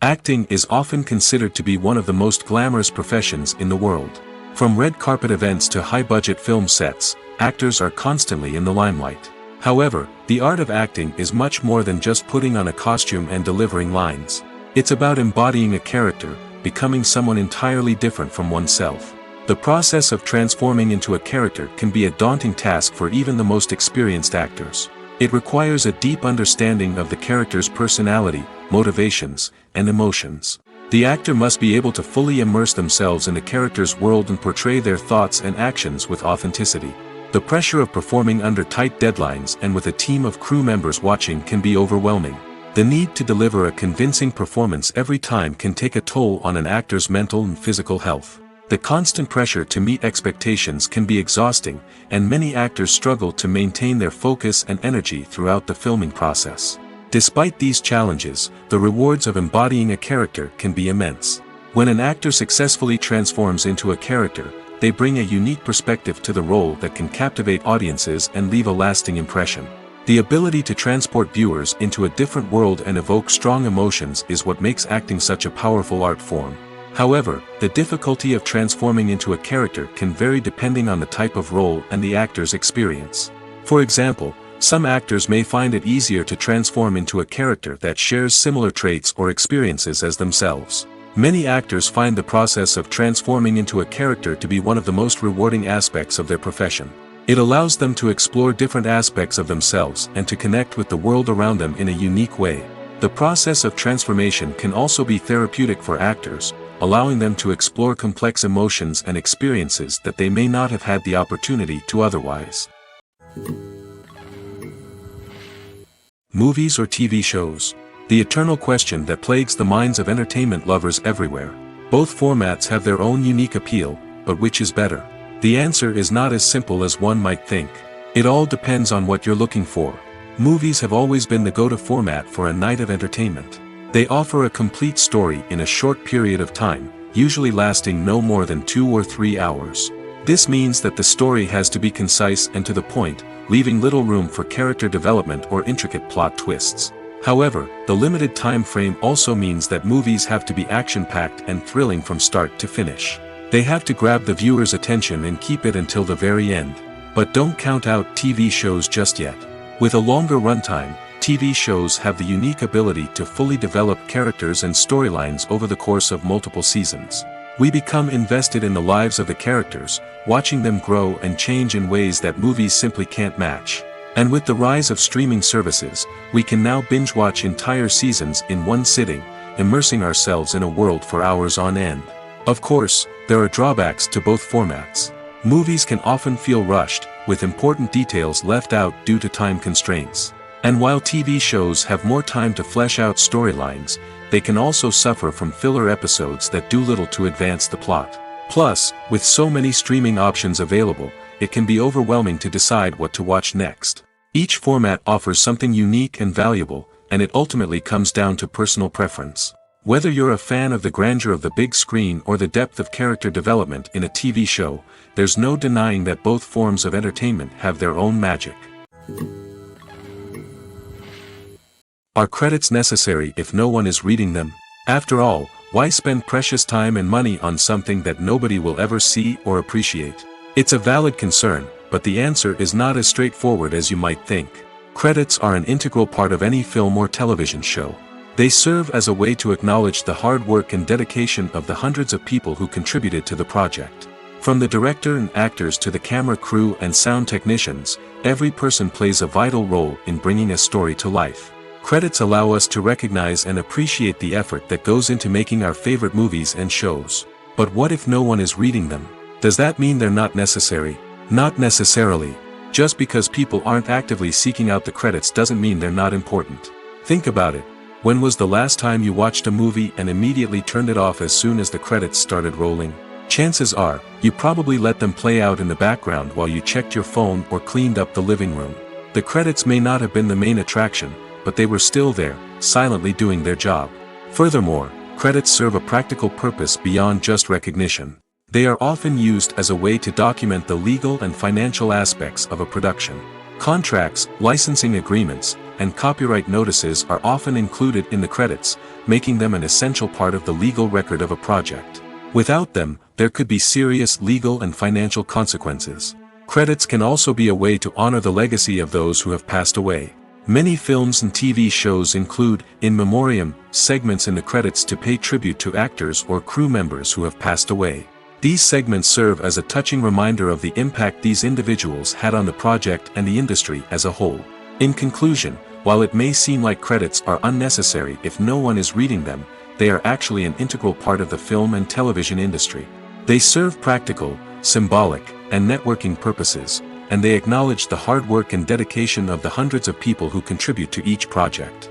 Acting is often considered to be one of the most glamorous professions in the world. From red carpet events to high-budget film sets, actors are constantly in the limelight. However, the art of acting is much more than just putting on a costume and delivering lines. It's about embodying a character, becoming someone entirely different from oneself. The process of transforming into a character can be a daunting task for even the most experienced actors. It requires a deep understanding of the character's personality, motivations, and emotions. The actor must be able to fully immerse themselves in the character's world and portray their thoughts and actions with authenticity. The pressure of performing under tight deadlines and with a team of crew members watching can be overwhelming. The need to deliver a convincing performance every time can take a toll on an actor's mental and physical health. The constant pressure to meet expectations can be exhausting, and many actors struggle to maintain their focus and energy throughout the filming process. Despite these challenges, the rewards of embodying a character can be immense. When an actor successfully transforms into a character, they bring a unique perspective to the role that can captivate audiences and leave a lasting impression. The ability to transport viewers into a different world and evoke strong emotions is what makes acting such a powerful art form. However, the difficulty of transforming into a character can vary depending on the type of role and the actor's experience. For example, some actors may find it easier to transform into a character that shares similar traits or experiences as themselves. Many actors find the process of transforming into a character to be one of the most rewarding aspects of their profession. It allows them to explore different aspects of themselves and to connect with the world around them in a unique way. The process of transformation can also be therapeutic for actors, allowing them to explore complex emotions and experiences that they may not have had the opportunity to otherwise. Movies or TV shows? The eternal question that plagues the minds of entertainment lovers everywhere. Both formats have their own unique appeal, but which is better? The answer is not as simple as one might think. It all depends on what you're looking for. Movies have always been the go-to format for a night of entertainment. They offer a complete story in a short period of time, usually lasting no more than 2 or 3 hours. This means that the story has to be concise and to the point, leaving little room for character development or intricate plot twists. However, the limited time frame also means that movies have to be action-packed and thrilling from start to finish. They have to grab the viewer's attention and keep it until the very end. But don't count out TV shows just yet. With a longer runtime, TV shows have the unique ability to fully develop characters and storylines over the course of multiple seasons. We become invested in the lives of the characters, watching them grow and change in ways that movies simply can't match. And with the rise of streaming services, we can now binge-watch entire seasons in one sitting, immersing ourselves in a world for hours on end. Of course, there are drawbacks to both formats. Movies can often feel rushed, with important details left out due to time constraints. And while TV shows have more time to flesh out storylines, they can also suffer from filler episodes that do little to advance the plot. Plus, with so many streaming options available, it can be overwhelming to decide what to watch next. Each format offers something unique and valuable, and it ultimately comes down to personal preference. Whether you're a fan of the grandeur of the big screen or the depth of character development in a TV show, there's no denying that both forms of entertainment have their own magic. Are credits necessary if no one is reading them? After all, why spend precious time and money on something that nobody will ever see or appreciate? It's a valid concern, but the answer is not as straightforward as you might think. Credits are an integral part of any film or television show. They serve as a way to acknowledge the hard work and dedication of the hundreds of people who contributed to the project. From the director and actors to the camera crew and sound technicians, every person plays a vital role in bringing a story to life. Credits allow us to recognize and appreciate the effort that goes into making our favorite movies and shows. But what if no one is reading them? Does that mean they're not necessary? Not necessarily. Just because people aren't actively seeking out the credits doesn't mean they're not important. Think about it. When was the last time you watched a movie and immediately turned it off as soon as the credits started rolling? Chances are, you probably let them play out in the background while you checked your phone or cleaned up the living room. The credits may not have been the main attraction, but they were still there, silently doing their job. Furthermore, credits serve a practical purpose beyond just recognition. They are often used as a way to document the legal and financial aspects of a production. Contracts, licensing agreements, and copyright notices are often included in the credits, making them an essential part of the legal record of a project. Without them, there could be serious legal and financial consequences. Credits can also be a way to honor the legacy of those who have passed away. Many films and TV shows include, in memoriam, segments in the credits to pay tribute to actors or crew members who have passed away. These segments serve as a touching reminder of the impact these individuals had on the project and the industry as a whole. In conclusion, while it may seem like credits are unnecessary if no one is reading them, they are actually an integral part of the film and television industry. They serve practical, symbolic, and networking purposes, and they acknowledge the hard work and dedication of the hundreds of people who contribute to each project.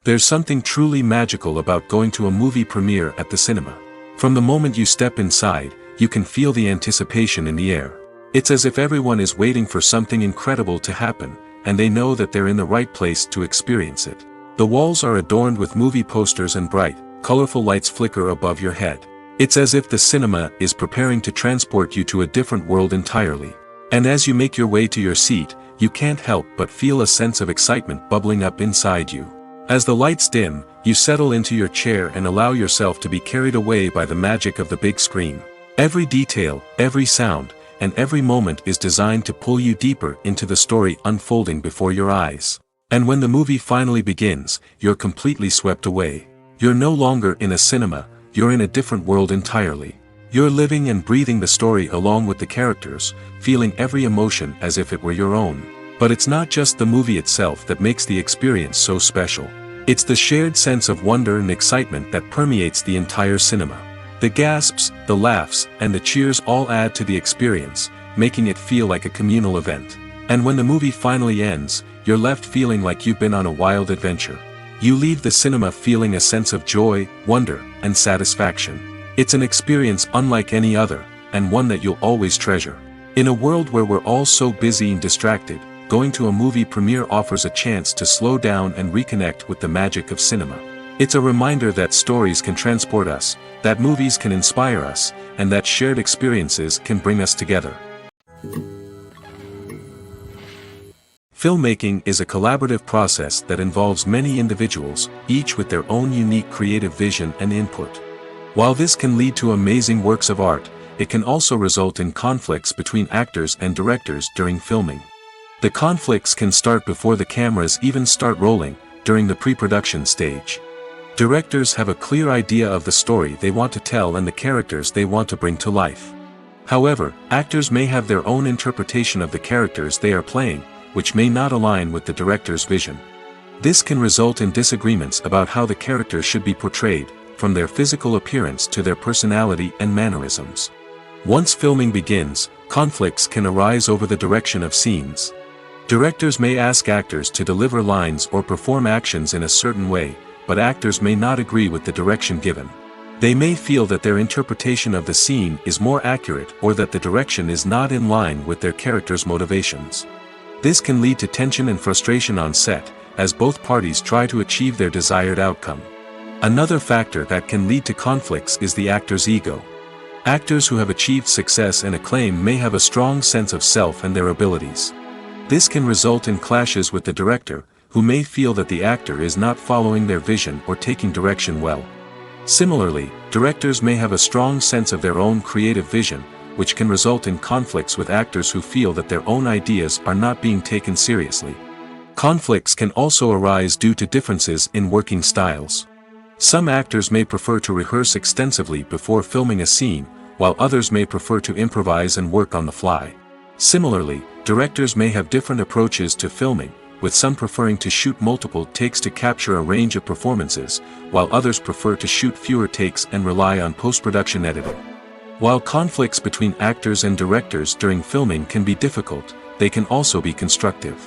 There's something truly magical about going to a movie premiere at the cinema. From the moment you step inside, you can feel the anticipation in the air. It's as if everyone is waiting for something incredible to happen, and they know that they're in the right place to experience it. The walls are adorned with movie posters and bright, colorful lights flicker above your head. It's as if the cinema is preparing to transport you to a different world entirely. And as you make your way to your seat, you can't help but feel a sense of excitement bubbling up inside you. As the lights dim, you settle into your chair and allow yourself to be carried away by the magic of the big screen. Every detail, every sound, and every moment is designed to pull you deeper into the story unfolding before your eyes. And when the movie finally begins, you're completely swept away. You're no longer in a cinema, you're in a different world entirely. You're living and breathing the story along with the characters, feeling every emotion as if it were your own. But it's not just the movie itself that makes the experience so special. It's the shared sense of wonder and excitement that permeates the entire cinema. The gasps, the laughs, and the cheers all add to the experience, making it feel like a communal event. And when the movie finally ends, you're left feeling like you've been on a wild adventure. You leave the cinema feeling a sense of joy, wonder, and satisfaction. It's an experience unlike any other, and one that you'll always treasure. In a world where we're all so busy and distracted, going to a movie premiere offers a chance to slow down and reconnect with the magic of cinema. It's a reminder that stories can transport us, that movies can inspire us, and that shared experiences can bring us together. Filmmaking is a collaborative process that involves many individuals, each with their own unique creative vision and input. While this can lead to amazing works of art, it can also result in conflicts between actors and directors during filming. The conflicts can start before the cameras even start rolling, during the pre-production stage. Directors have a clear idea of the story they want to tell and the characters they want to bring to life. However, actors may have their own interpretation of the characters they are playing, which may not align with the director's vision. This can result in disagreements about how the characters should be portrayed, from their physical appearance to their personality and mannerisms. Once filming begins, conflicts can arise over the direction of scenes. Directors may ask actors to deliver lines or perform actions in a certain way, but actors may not agree with the direction given. They may feel that their interpretation of the scene is more accurate or that the direction is not in line with their character's motivations. This can lead to tension and frustration on set, as both parties try to achieve their desired outcome. Another factor that can lead to conflicts is the actor's ego. Actors who have achieved success and acclaim may have a strong sense of self and their abilities. This can result in clashes with the director, who may feel that the actor is not following their vision or taking direction well. Similarly, directors may have a strong sense of their own creative vision, which can result in conflicts with actors who feel that their own ideas are not being taken seriously. Conflicts can also arise due to differences in working styles. Some actors may prefer to rehearse extensively before filming a scene, while others may prefer to improvise and work on the fly. Similarly, directors may have different approaches to filming, with some preferring to shoot multiple takes to capture a range of performances, while others prefer to shoot fewer takes and rely on post-production editing. While conflicts between actors and directors during filming can be difficult, they can also be constructive.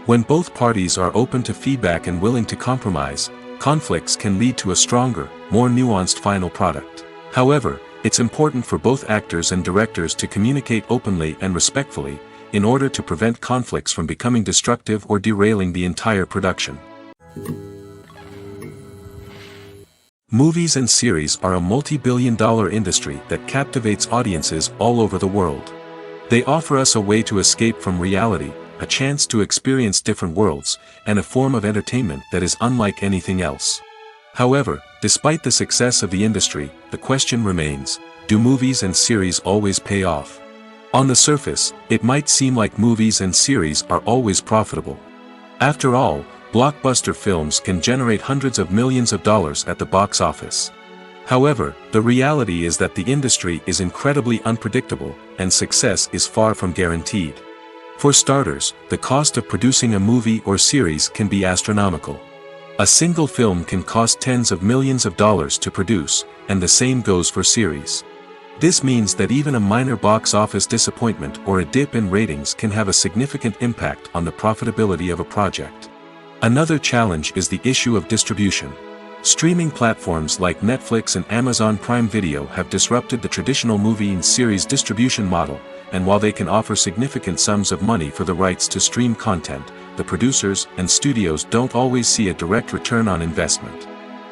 When both parties are open to feedback and willing to compromise, conflicts can lead to a stronger, more nuanced final product. However, it's important for both actors and directors to communicate openly and respectfully, in order to prevent conflicts from becoming destructive or derailing the entire production. Movies and series are a multi-billion-dollar industry that captivates audiences all over the world. They offer us a way to escape from reality, a chance to experience different worlds, and a form of entertainment that is unlike anything else. However, despite the success of the industry, the question remains, do movies and series always pay off? On the surface, it might seem like movies and series are always profitable. After all, blockbuster films can generate hundreds of millions of dollars at the box office. However, the reality is that the industry is incredibly unpredictable, and success is far from guaranteed. For starters, the cost of producing a movie or series can be astronomical. A single film can cost tens of millions of dollars to produce, and the same goes for series. This means that even a minor box office disappointment or a dip in ratings can have a significant impact on the profitability of a project. Another challenge is the issue of distribution. Streaming platforms like Netflix and Amazon Prime Video have disrupted the traditional movie and series distribution model, and while they can offer significant sums of money for the rights to stream content, the producers and studios don't always see a direct return on investment.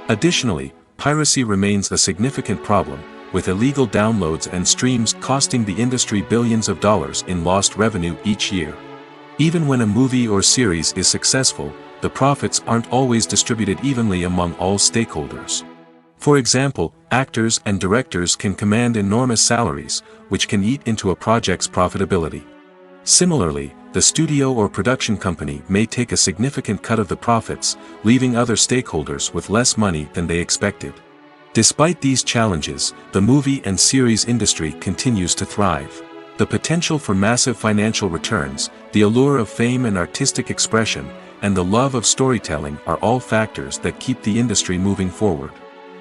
Additionally, piracy remains a significant problem, with illegal downloads and streams costing the industry billions of dollars in lost revenue each year. Even when a movie or series is successful, the profits aren't always distributed evenly among all stakeholders. For example, actors and directors can command enormous salaries, which can eat into a project's profitability. Similarly, the studio or production company may take a significant cut of the profits, leaving other stakeholders with less money than they expected. Despite these challenges, the movie and series industry continues to thrive. The potential for massive financial returns, the allure of fame and artistic expression, and the love of storytelling are all factors that keep the industry moving forward.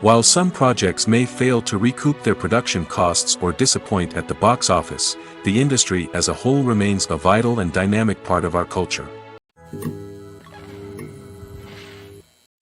While some projects may fail to recoup their production costs or disappoint at the box office, the industry as a whole remains a vital and dynamic part of our culture.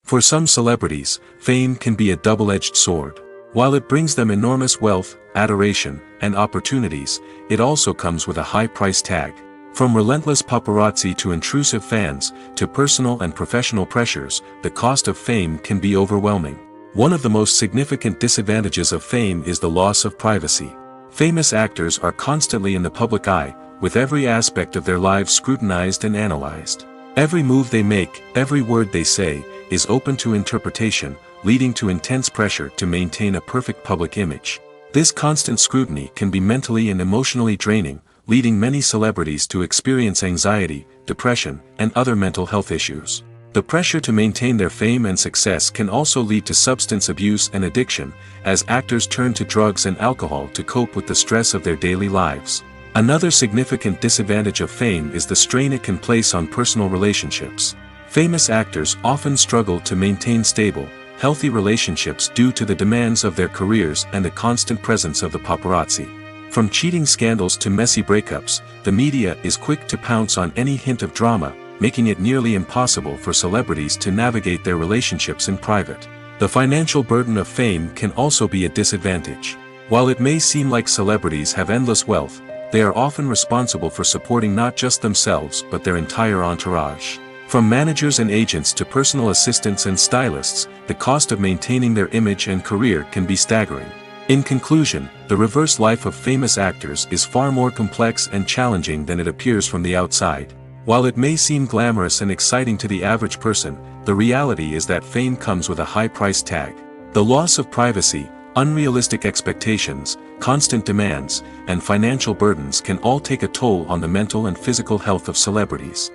For some celebrities, fame can be a double-edged sword. While it brings them enormous wealth, adoration, and opportunities, it also comes with a high price tag. From relentless paparazzi to intrusive fans, to personal and professional pressures, the cost of fame can be overwhelming. One of the most significant disadvantages of fame is the loss of privacy. Famous actors are constantly in the public eye, with every aspect of their lives scrutinized and analyzed. Every move they make, every word they say, is open to interpretation, leading to intense pressure to maintain a perfect public image. This constant scrutiny can be mentally and emotionally draining, leading many celebrities to experience anxiety, depression, and other mental health issues. The pressure to maintain their fame and success can also lead to substance abuse and addiction, as actors turn to drugs and alcohol to cope with the stress of their daily lives. Another significant disadvantage of fame is the strain it can place on personal relationships. Famous actors often struggle to maintain stable, healthy relationships due to the demands of their careers and the constant presence of the paparazzi. From cheating scandals to messy breakups, the media is quick to pounce on any hint of drama, making it nearly impossible for celebrities to navigate their relationships in private. The financial burden of fame can also be a disadvantage. While it may seem like celebrities have endless wealth, they are often responsible for supporting not just themselves but their entire entourage. From managers and agents to personal assistants and stylists, the cost of maintaining their image and career can be staggering. In conclusion, the reverse life of famous actors is far more complex and challenging than it appears from the outside. While it may seem glamorous and exciting to the average person, the reality is that fame comes with a high price tag. The loss of privacy, unrealistic expectations, constant demands, and financial burdens can all take a toll on the mental and physical health of celebrities.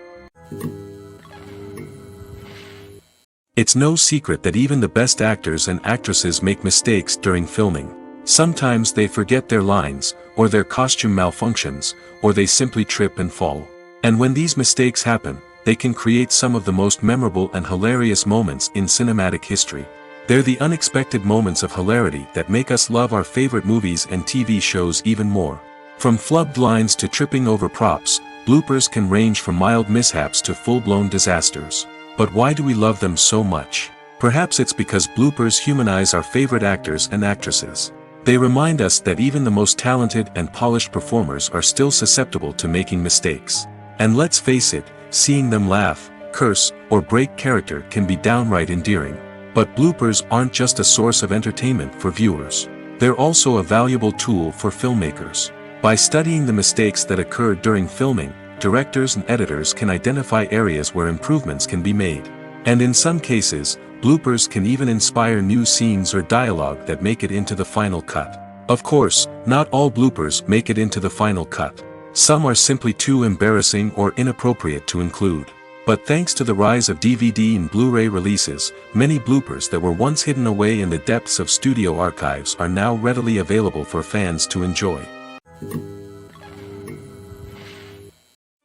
It's no secret that even the best actors and actresses make mistakes during filming. Sometimes they forget their lines, or their costume malfunctions, or they simply trip and fall. And when these mistakes happen, they can create some of the most memorable and hilarious moments in cinematic history. They're the unexpected moments of hilarity that make us love our favorite movies and TV shows even more. From flubbed lines to tripping over props, bloopers can range from mild mishaps to full-blown disasters. But why do we love them so much? Perhaps it's because bloopers humanize our favorite actors and actresses. They remind us that even the most talented and polished performers are still susceptible to making mistakes. And let's face it, seeing them laugh, curse, or break character can be downright endearing. But bloopers aren't just a source of entertainment for viewers. They're also a valuable tool for filmmakers. By studying the mistakes that occur during filming, directors and editors can identify areas where improvements can be made. And in some cases, bloopers can even inspire new scenes or dialogue that make it into the final cut. Of course, not all bloopers make it into the final cut. Some are simply too embarrassing or inappropriate to include. But thanks to the rise of DVD and Blu-ray releases, many bloopers that were once hidden away in the depths of studio archives are now readily available for fans to enjoy.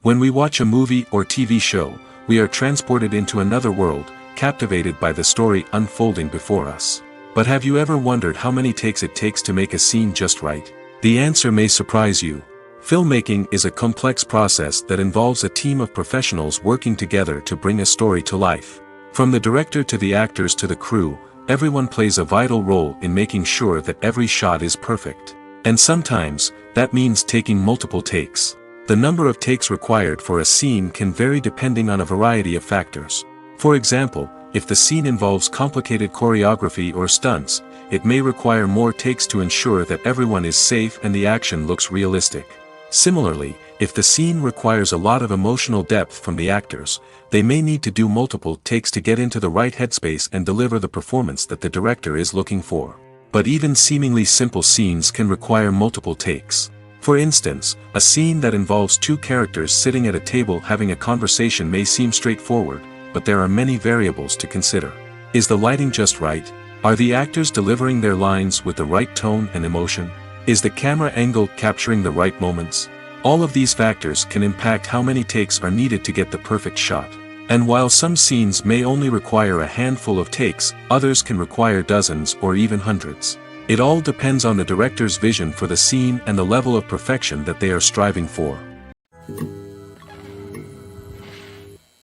When we watch a movie or TV show, we are transported into another world, captivated by the story unfolding before us. But have you ever wondered how many takes it takes to make a scene just right? The answer may surprise you. Filmmaking is a complex process that involves a team of professionals working together to bring a story to life. From the director to the actors to the crew, everyone plays a vital role in making sure that every shot is perfect. And sometimes, that means taking multiple takes. The number of takes required for a scene can vary depending on a variety of factors. For example, if the scene involves complicated choreography or stunts, it may require more takes to ensure that everyone is safe and the action looks realistic. Similarly, if the scene requires a lot of emotional depth from the actors, they may need to do multiple takes to get into the right headspace and deliver the performance that the director is looking for. But even seemingly simple scenes can require multiple takes. For instance, a scene that involves two characters sitting at a table having a conversation may seem straightforward, but there are many variables to consider. Is the lighting just right? Are the actors delivering their lines with the right tone and emotion? Is the camera angle capturing the right moments? All of these factors can impact how many takes are needed to get the perfect shot. And while some scenes may only require a handful of takes, others can require dozens or even hundreds. It all depends on the director's vision for the scene and the level of perfection that they are striving for.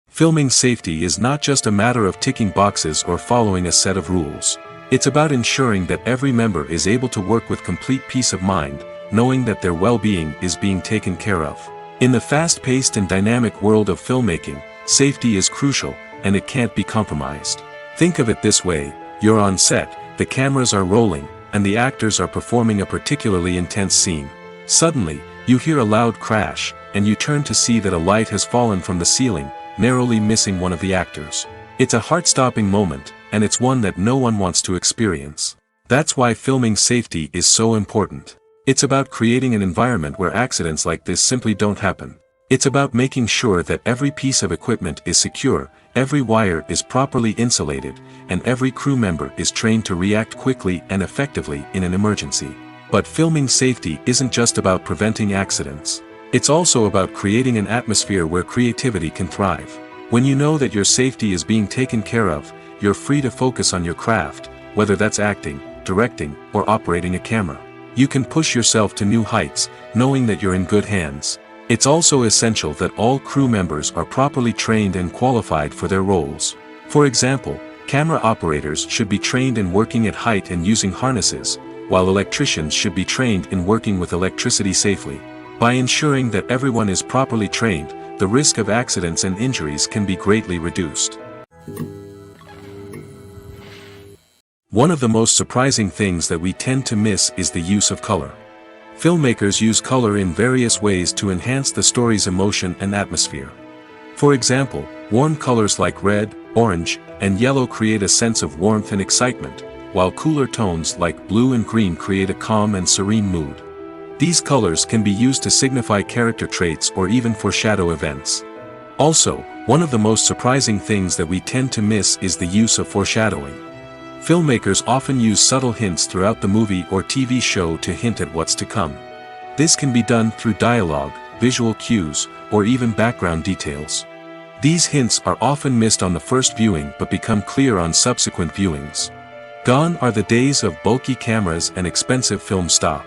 Filming safety is not just a matter of ticking boxes or following a set of rules. It's about ensuring that every member is able to work with complete peace of mind, knowing that their well-being is being taken care of. In the fast-paced and dynamic world of filmmaking, safety is crucial, and it can't be compromised. Think of it this way: you're on set, the cameras are rolling, and the actors are performing a particularly intense scene. Suddenly, you hear a loud crash, and you turn to see that a light has fallen from the ceiling, narrowly missing one of the actors. It's a heart-stopping moment, and it's one that no one wants to experience. That's why filming safety is so important. It's about creating an environment where accidents like this simply don't happen. It's about making sure that every piece of equipment is secure, every wire is properly insulated, and every crew member is trained to react quickly and effectively in an emergency. But filming safety isn't just about preventing accidents. It's also about creating an atmosphere where creativity can thrive. When you know that your safety is being taken care of, you're free to focus on your craft, whether that's acting, directing, or operating a camera. You can push yourself to new heights, knowing that you're in good hands. It's also essential that all crew members are properly trained and qualified for their roles. For example, camera operators should be trained in working at height and using harnesses, while electricians should be trained in working with electricity safely. By ensuring that everyone is properly trained, the risk of accidents and injuries can be greatly reduced. One of the most surprising things that we tend to miss is the use of color. Filmmakers use color in various ways to enhance the story's emotion and atmosphere. For example, warm colors like red, orange, and yellow create a sense of warmth and excitement, while cooler tones like blue and green create a calm and serene mood. These colors can be used to signify character traits or even foreshadow events. Also, one of the most surprising things that we tend to miss is the use of foreshadowing. Filmmakers often use subtle hints throughout the movie or TV show to hint at what's to come. This can be done through dialogue, visual cues, or even background details. These hints are often missed on the first viewing but become clear on subsequent viewings. Gone are the days of bulky cameras and expensive film stock.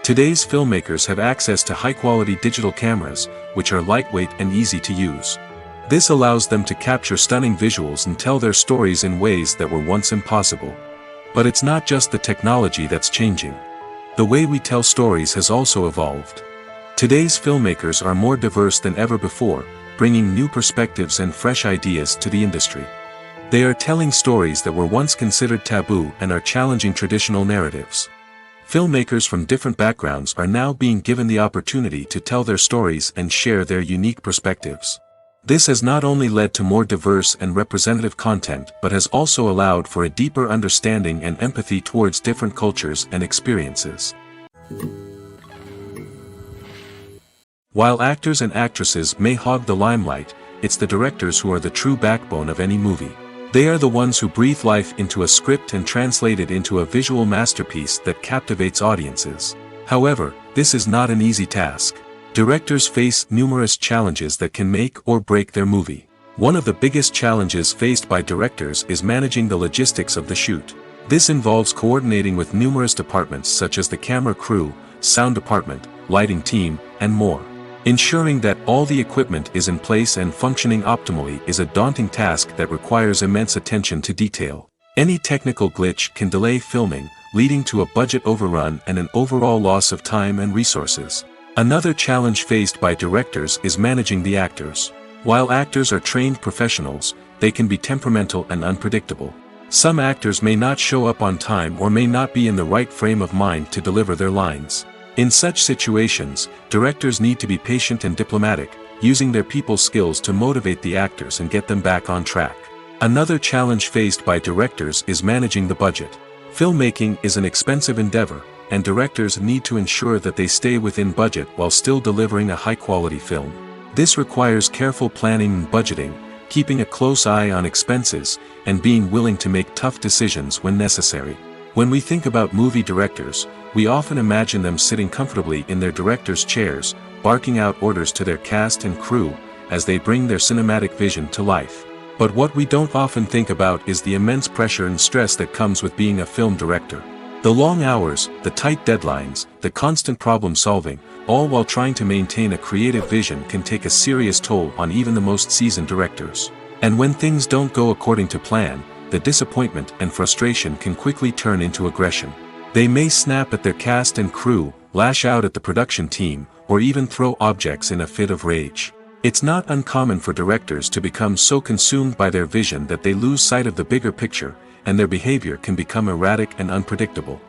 Today's filmmakers have access to high-quality digital cameras, which are lightweight and easy to use. This allows them to capture stunning visuals and tell their stories in ways that were once impossible. But it's not just the technology that's changing. The way we tell stories has also evolved. Today's filmmakers are more diverse than ever before, bringing new perspectives and fresh ideas to the industry. They are telling stories that were once considered taboo and are challenging traditional narratives. Filmmakers from different backgrounds are now being given the opportunity to tell their stories and share their unique perspectives. This has not only led to more diverse and representative content but has also allowed for a deeper understanding and empathy towards different cultures and experiences. While actors and actresses may hog the limelight, it's the directors who are the true backbone of any movie. They are the ones who breathe life into a script and translate it into a visual masterpiece that captivates audiences. However, this is not an easy task. Directors face numerous challenges that can make or break their movie. One of the biggest challenges faced by directors is managing the logistics of the shoot. This involves coordinating with numerous departments such as the camera crew, sound department, lighting team, and more. Ensuring that all the equipment is in place and functioning optimally is a daunting task that requires immense attention to detail. Any technical glitch can delay filming, leading to a budget overrun and an overall loss of time and resources. Another challenge faced by directors is managing the actors. While actors are trained professionals, they can be temperamental and unpredictable. Some actors may not show up on time or may not be in the right frame of mind to deliver their lines. In such situations, directors need to be patient and diplomatic, using their people skills to motivate the actors and get them back on track. Another challenge faced by directors is managing the budget. Filmmaking is an expensive endeavor, and directors need to ensure that they stay within budget while still delivering a high-quality film. This requires careful planning and budgeting, keeping a close eye on expenses, and being willing to make tough decisions when necessary. When we think about movie directors, we often imagine them sitting comfortably in their director's chairs, barking out orders to their cast and crew, as they bring their cinematic vision to life. But what we don't often think about is the immense pressure and stress that comes with being a film director. The long hours, the tight deadlines, the constant problem solving, all while trying to maintain a creative vision can take a serious toll on even the most seasoned directors. And when things don't go according to plan, the disappointment and frustration can quickly turn into aggression. They may snap at their cast and crew, lash out at the production team, or even throw objects in a fit of rage. It's not uncommon for directors to become so consumed by their vision that they lose sight of the bigger picture, and their behavior can become erratic and unpredictable.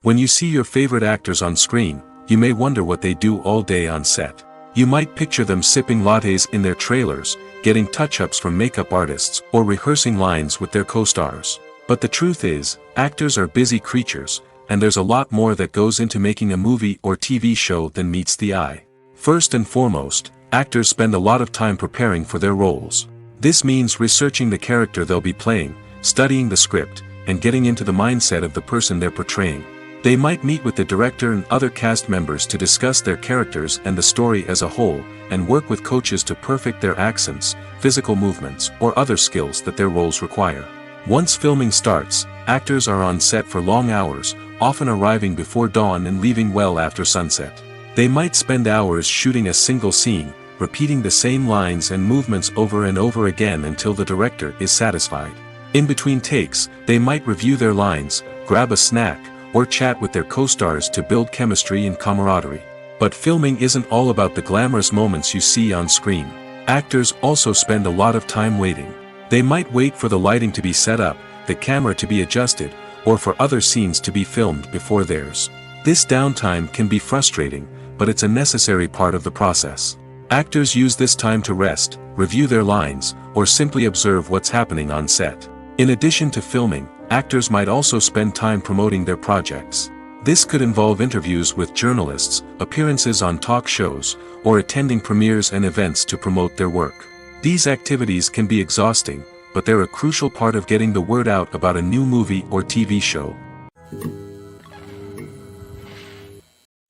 When you see your favorite actors on screen, you may wonder what they do all day on set. You might picture them sipping lattes in their trailers, getting touch-ups from makeup artists, or rehearsing lines with their co-stars. But the truth is, actors are busy creatures, and there's a lot more that goes into making a movie or TV show than meets the eye. First and foremost, actors spend a lot of time preparing for their roles. This means researching the character they'll be playing, studying the script, and getting into the mindset of the person they're portraying. They might meet with the director and other cast members to discuss their characters and the story as a whole, and work with coaches to perfect their accents, physical movements, or other skills that their roles require. Once filming starts, actors are on set for long hours, often arriving before dawn and leaving well after sunset. They might spend hours shooting a single scene, repeating the same lines and movements over and over again until the director is satisfied. In between takes, they might review their lines, grab a snack, or chat with their co-stars to build chemistry and camaraderie. But filming isn't all about the glamorous moments you see on screen. Actors also spend a lot of time waiting. They might wait for the lighting to be set up, the camera to be adjusted, or for other scenes to be filmed before theirs. This downtime can be frustrating, but it's a necessary part of the process. Actors use this time to rest, review their lines, or simply observe what's happening on set. In addition to filming, actors might also spend time promoting their projects. This could involve interviews with journalists, appearances on talk shows, or attending premieres and events to promote their work. These activities can be exhausting, but they're a crucial part of getting the word out about a new movie or TV show.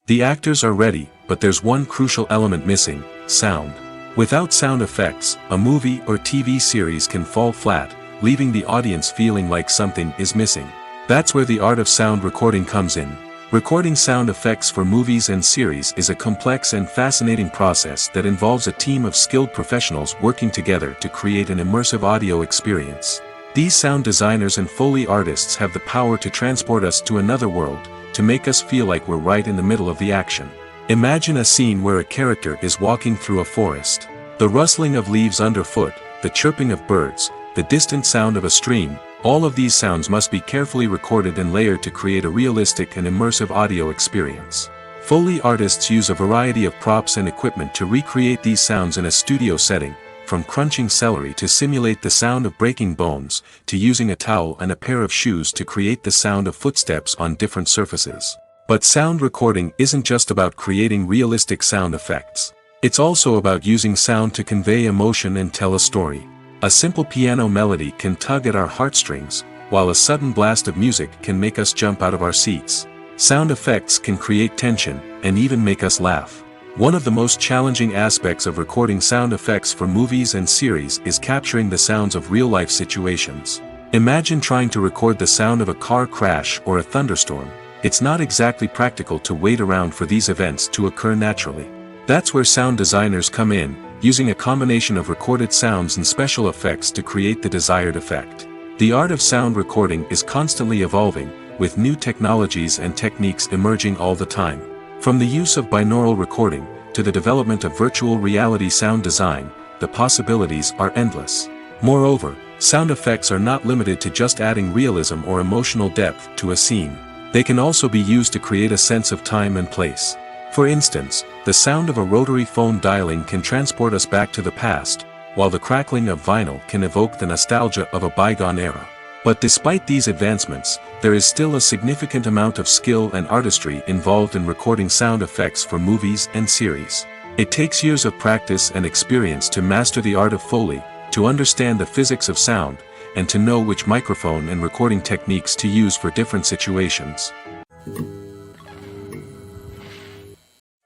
The actors are ready, but there's one crucial element missing: sound. Without sound effects, a movie or TV series can fall flat, leaving the audience feeling like something is missing. That's where the art of sound recording comes in. Recording sound effects for movies and series is a complex and fascinating process that involves a team of skilled professionals working together to create an immersive audio experience. These sound designers and Foley artists have the power to transport us to another world, to make us feel like we're right in the middle of the action. Imagine a scene where a character is walking through a forest. The rustling of leaves underfoot, the chirping of birds, the distant sound of a stream, all of these sounds must be carefully recorded and layered to create a realistic and immersive audio experience. Foley artists use a variety of props and equipment to recreate these sounds in a studio setting, from crunching celery to simulate the sound of breaking bones, to using a towel and a pair of shoes to create the sound of footsteps on different surfaces. But sound recording isn't just about creating realistic sound effects. It's also about using sound to convey emotion and tell a story. A simple piano melody can tug at our heartstrings, while a sudden blast of music can make us jump out of our seats. Sound effects can create tension, and even make us laugh. One of the most challenging aspects of recording sound effects for movies and series is capturing the sounds of real-life situations. Imagine trying to record the sound of a car crash or a thunderstorm. It's not exactly practical to wait around for these events to occur naturally. That's where sound designers come in, using a combination of recorded sounds and special effects to create the desired effect. The art of sound recording is constantly evolving, with new technologies and techniques emerging all the time. From the use of binaural recording, to the development of virtual reality sound design, the possibilities are endless. Moreover, sound effects are not limited to just adding realism or emotional depth to a scene. They can also be used to create a sense of time and place. For instance, the sound of a rotary phone dialing can transport us back to the past, while the crackling of vinyl can evoke the nostalgia of a bygone era. But despite these advancements, there is still a significant amount of skill and artistry involved in recording sound effects for movies and series. It takes years of practice and experience to master the art of Foley, to understand the physics of sound, and to know which microphone and recording techniques to use for different situations.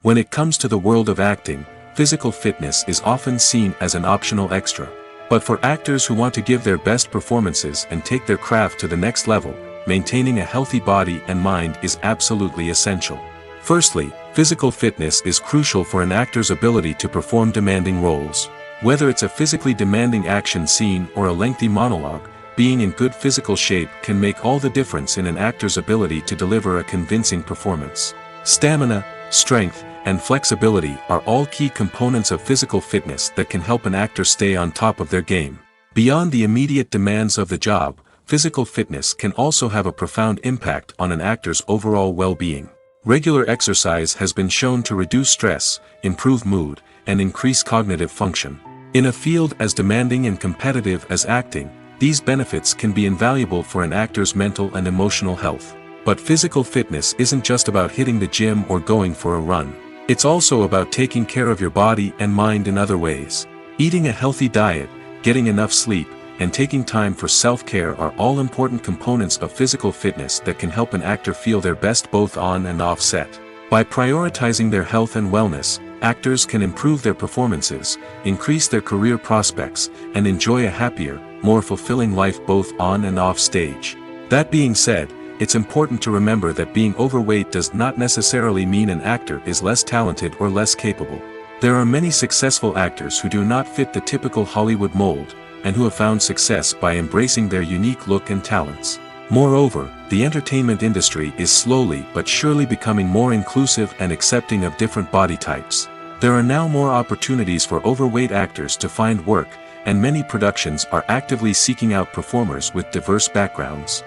When it comes to the world of acting, physical fitness is often seen as an optional extra. But for actors who want to give their best performances and take their craft to the next level, maintaining a healthy body and mind is absolutely essential. Firstly, physical fitness is crucial for an actor's ability to perform demanding roles. Whether it's a physically demanding action scene or a lengthy monologue, being in good physical shape can make all the difference in an actor's ability to deliver a convincing performance. Stamina, strength, and flexibility are all key components of physical fitness that can help an actor stay on top of their game. Beyond the immediate demands of the job, physical fitness can also have a profound impact on an actor's overall well-being. Regular exercise has been shown to reduce stress, improve mood, and increase cognitive function. In a field as demanding and competitive as acting, these benefits can be invaluable for an actor's mental and emotional health. But physical fitness isn't just about hitting the gym or going for a run. It's also about taking care of your body and mind in other ways. Eating a healthy diet, getting enough sleep, and taking time for self-care are all important components of physical fitness that can help an actor feel their best both on and off set. By prioritizing their health and wellness, actors can improve their performances, increase their career prospects, and enjoy a happier, more fulfilling life both on and off stage. That being said, it's important to remember that being overweight does not necessarily mean an actor is less talented or less capable. There are many successful actors who do not fit the typical Hollywood mold, and who have found success by embracing their unique look and talents. Moreover, the entertainment industry is slowly but surely becoming more inclusive and accepting of different body types. There are now more opportunities for overweight actors to find work, and many productions are actively seeking out performers with diverse backgrounds.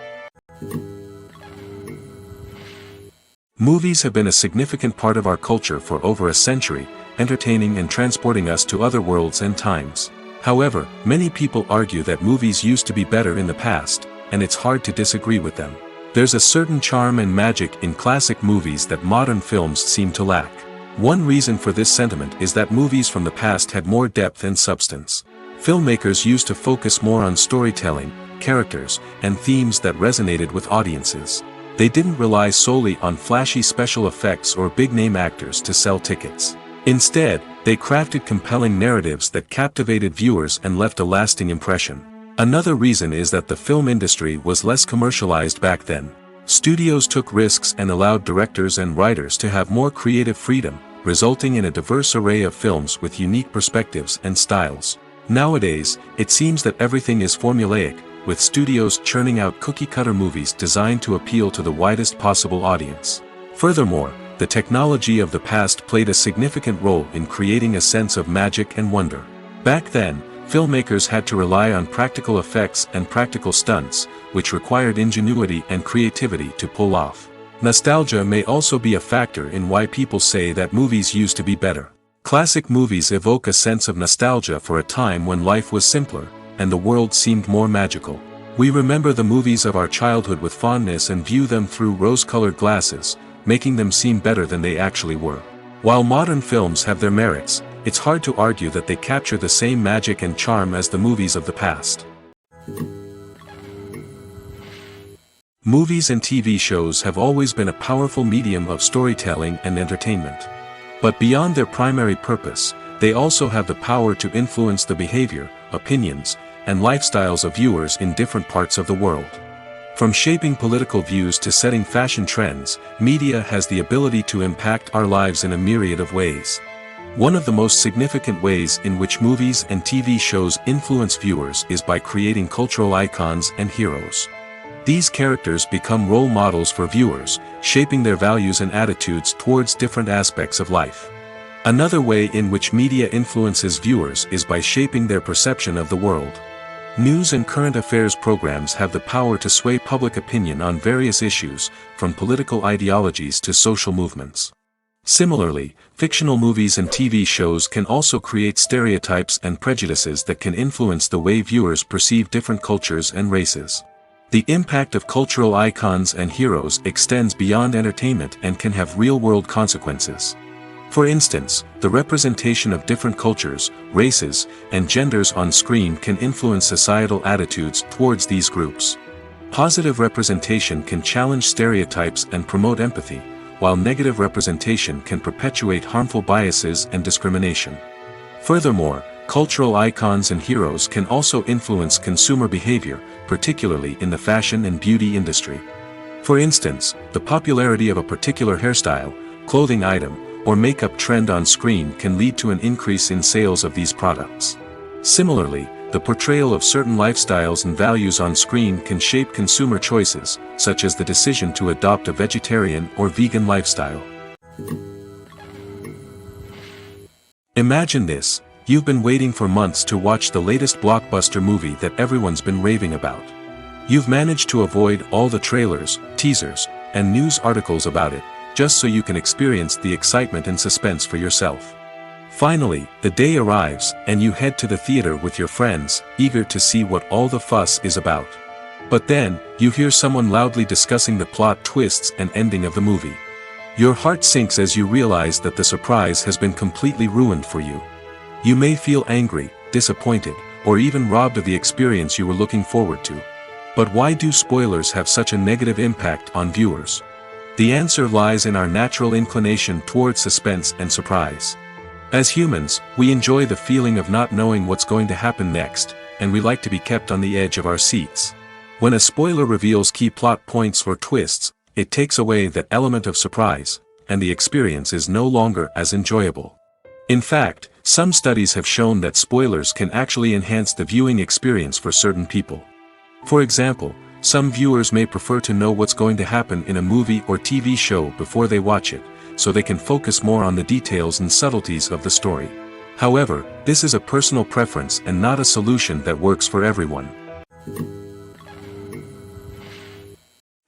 Movies have been a significant part of our culture for over a century, entertaining and transporting us to other worlds and times. However, many people argue that movies used to be better in the past, and it's hard to disagree with them. There's a certain charm and magic in classic movies that modern films seem to lack. One reason for this sentiment is that movies from the past had more depth and substance. Filmmakers used to focus more on storytelling, characters, and themes that resonated with audiences. They didn't rely solely on flashy special effects or big-name actors to sell tickets. Instead, they crafted compelling narratives that captivated viewers and left a lasting impression. Another reason is that the film industry was less commercialized back then. Studios took risks and allowed directors and writers to have more creative freedom, resulting in a diverse array of films with unique perspectives and styles. Nowadays, it seems that everything is formulaic, with studios churning out cookie-cutter movies designed to appeal to the widest possible audience. Furthermore, the technology of the past played a significant role in creating a sense of magic and wonder. Back then, filmmakers had to rely on practical effects and practical stunts, which required ingenuity and creativity to pull off. Nostalgia may also be a factor in why people say that movies used to be better. Classic movies evoke a sense of nostalgia for a time when life was simpler, and the world seemed more magical. We remember the movies of our childhood with fondness and view them through rose-colored glasses, making them seem better than they actually were. While modern films have their merits, it's hard to argue that they capture the same magic and charm as the movies of the past. Movies and TV shows have always been a powerful medium of storytelling and entertainment. But beyond their primary purpose, they also have the power to influence the behavior, opinions, and lifestyles of viewers in different parts of the world. From shaping political views to setting fashion trends, media has the ability to impact our lives in a myriad of ways. One of the most significant ways in which movies and TV shows influence viewers is by creating cultural icons and heroes. These characters become role models for viewers, shaping their values and attitudes towards different aspects of life. Another way in which media influences viewers is by shaping their perception of the world. News and current affairs programs have the power to sway public opinion on various issues, from political ideologies to social movements. Similarly, fictional movies and TV shows can also create stereotypes and prejudices that can influence the way viewers perceive different cultures and races. The impact of cultural icons and heroes extends beyond entertainment and can have real-world consequences. For instance, the representation of different cultures, races, and genders on screen can influence societal attitudes towards these groups. Positive representation can challenge stereotypes and promote empathy, while negative representation can perpetuate harmful biases and discrimination. Furthermore, cultural icons and heroes can also influence consumer behavior, particularly in the fashion and beauty industry. For instance, the popularity of a particular hairstyle, clothing item, or makeup trend on screen can lead to an increase in sales of these products. Similarly, the portrayal of certain lifestyles and values on screen can shape consumer choices, such as the decision to adopt a vegetarian or vegan lifestyle. Imagine this: you've been waiting for months to watch the latest blockbuster movie that everyone's been raving about. You've managed to avoid all the trailers, teasers, and news articles about it, just so you can experience the excitement and suspense for yourself. Finally, the day arrives, and you head to the theater with your friends, eager to see what all the fuss is about. But then, you hear someone loudly discussing the plot twists and ending of the movie. Your heart sinks as you realize that the surprise has been completely ruined for you. You may feel angry, disappointed, or even robbed of the experience you were looking forward to. But why do spoilers have such a negative impact on viewers? The answer lies in our natural inclination toward suspense and surprise. As humans, we enjoy the feeling of not knowing what's going to happen next, and we like to be kept on the edge of our seats. When a spoiler reveals key plot points or twists, it takes away that element of surprise, and the experience is no longer as enjoyable. In fact, some studies have shown that spoilers can actually enhance the viewing experience for certain people. For example, some viewers may prefer to know what's going to happen in a movie or TV show before they watch it, so they can focus more on the details and subtleties of the story. However, this is a personal preference and not a solution that works for everyone.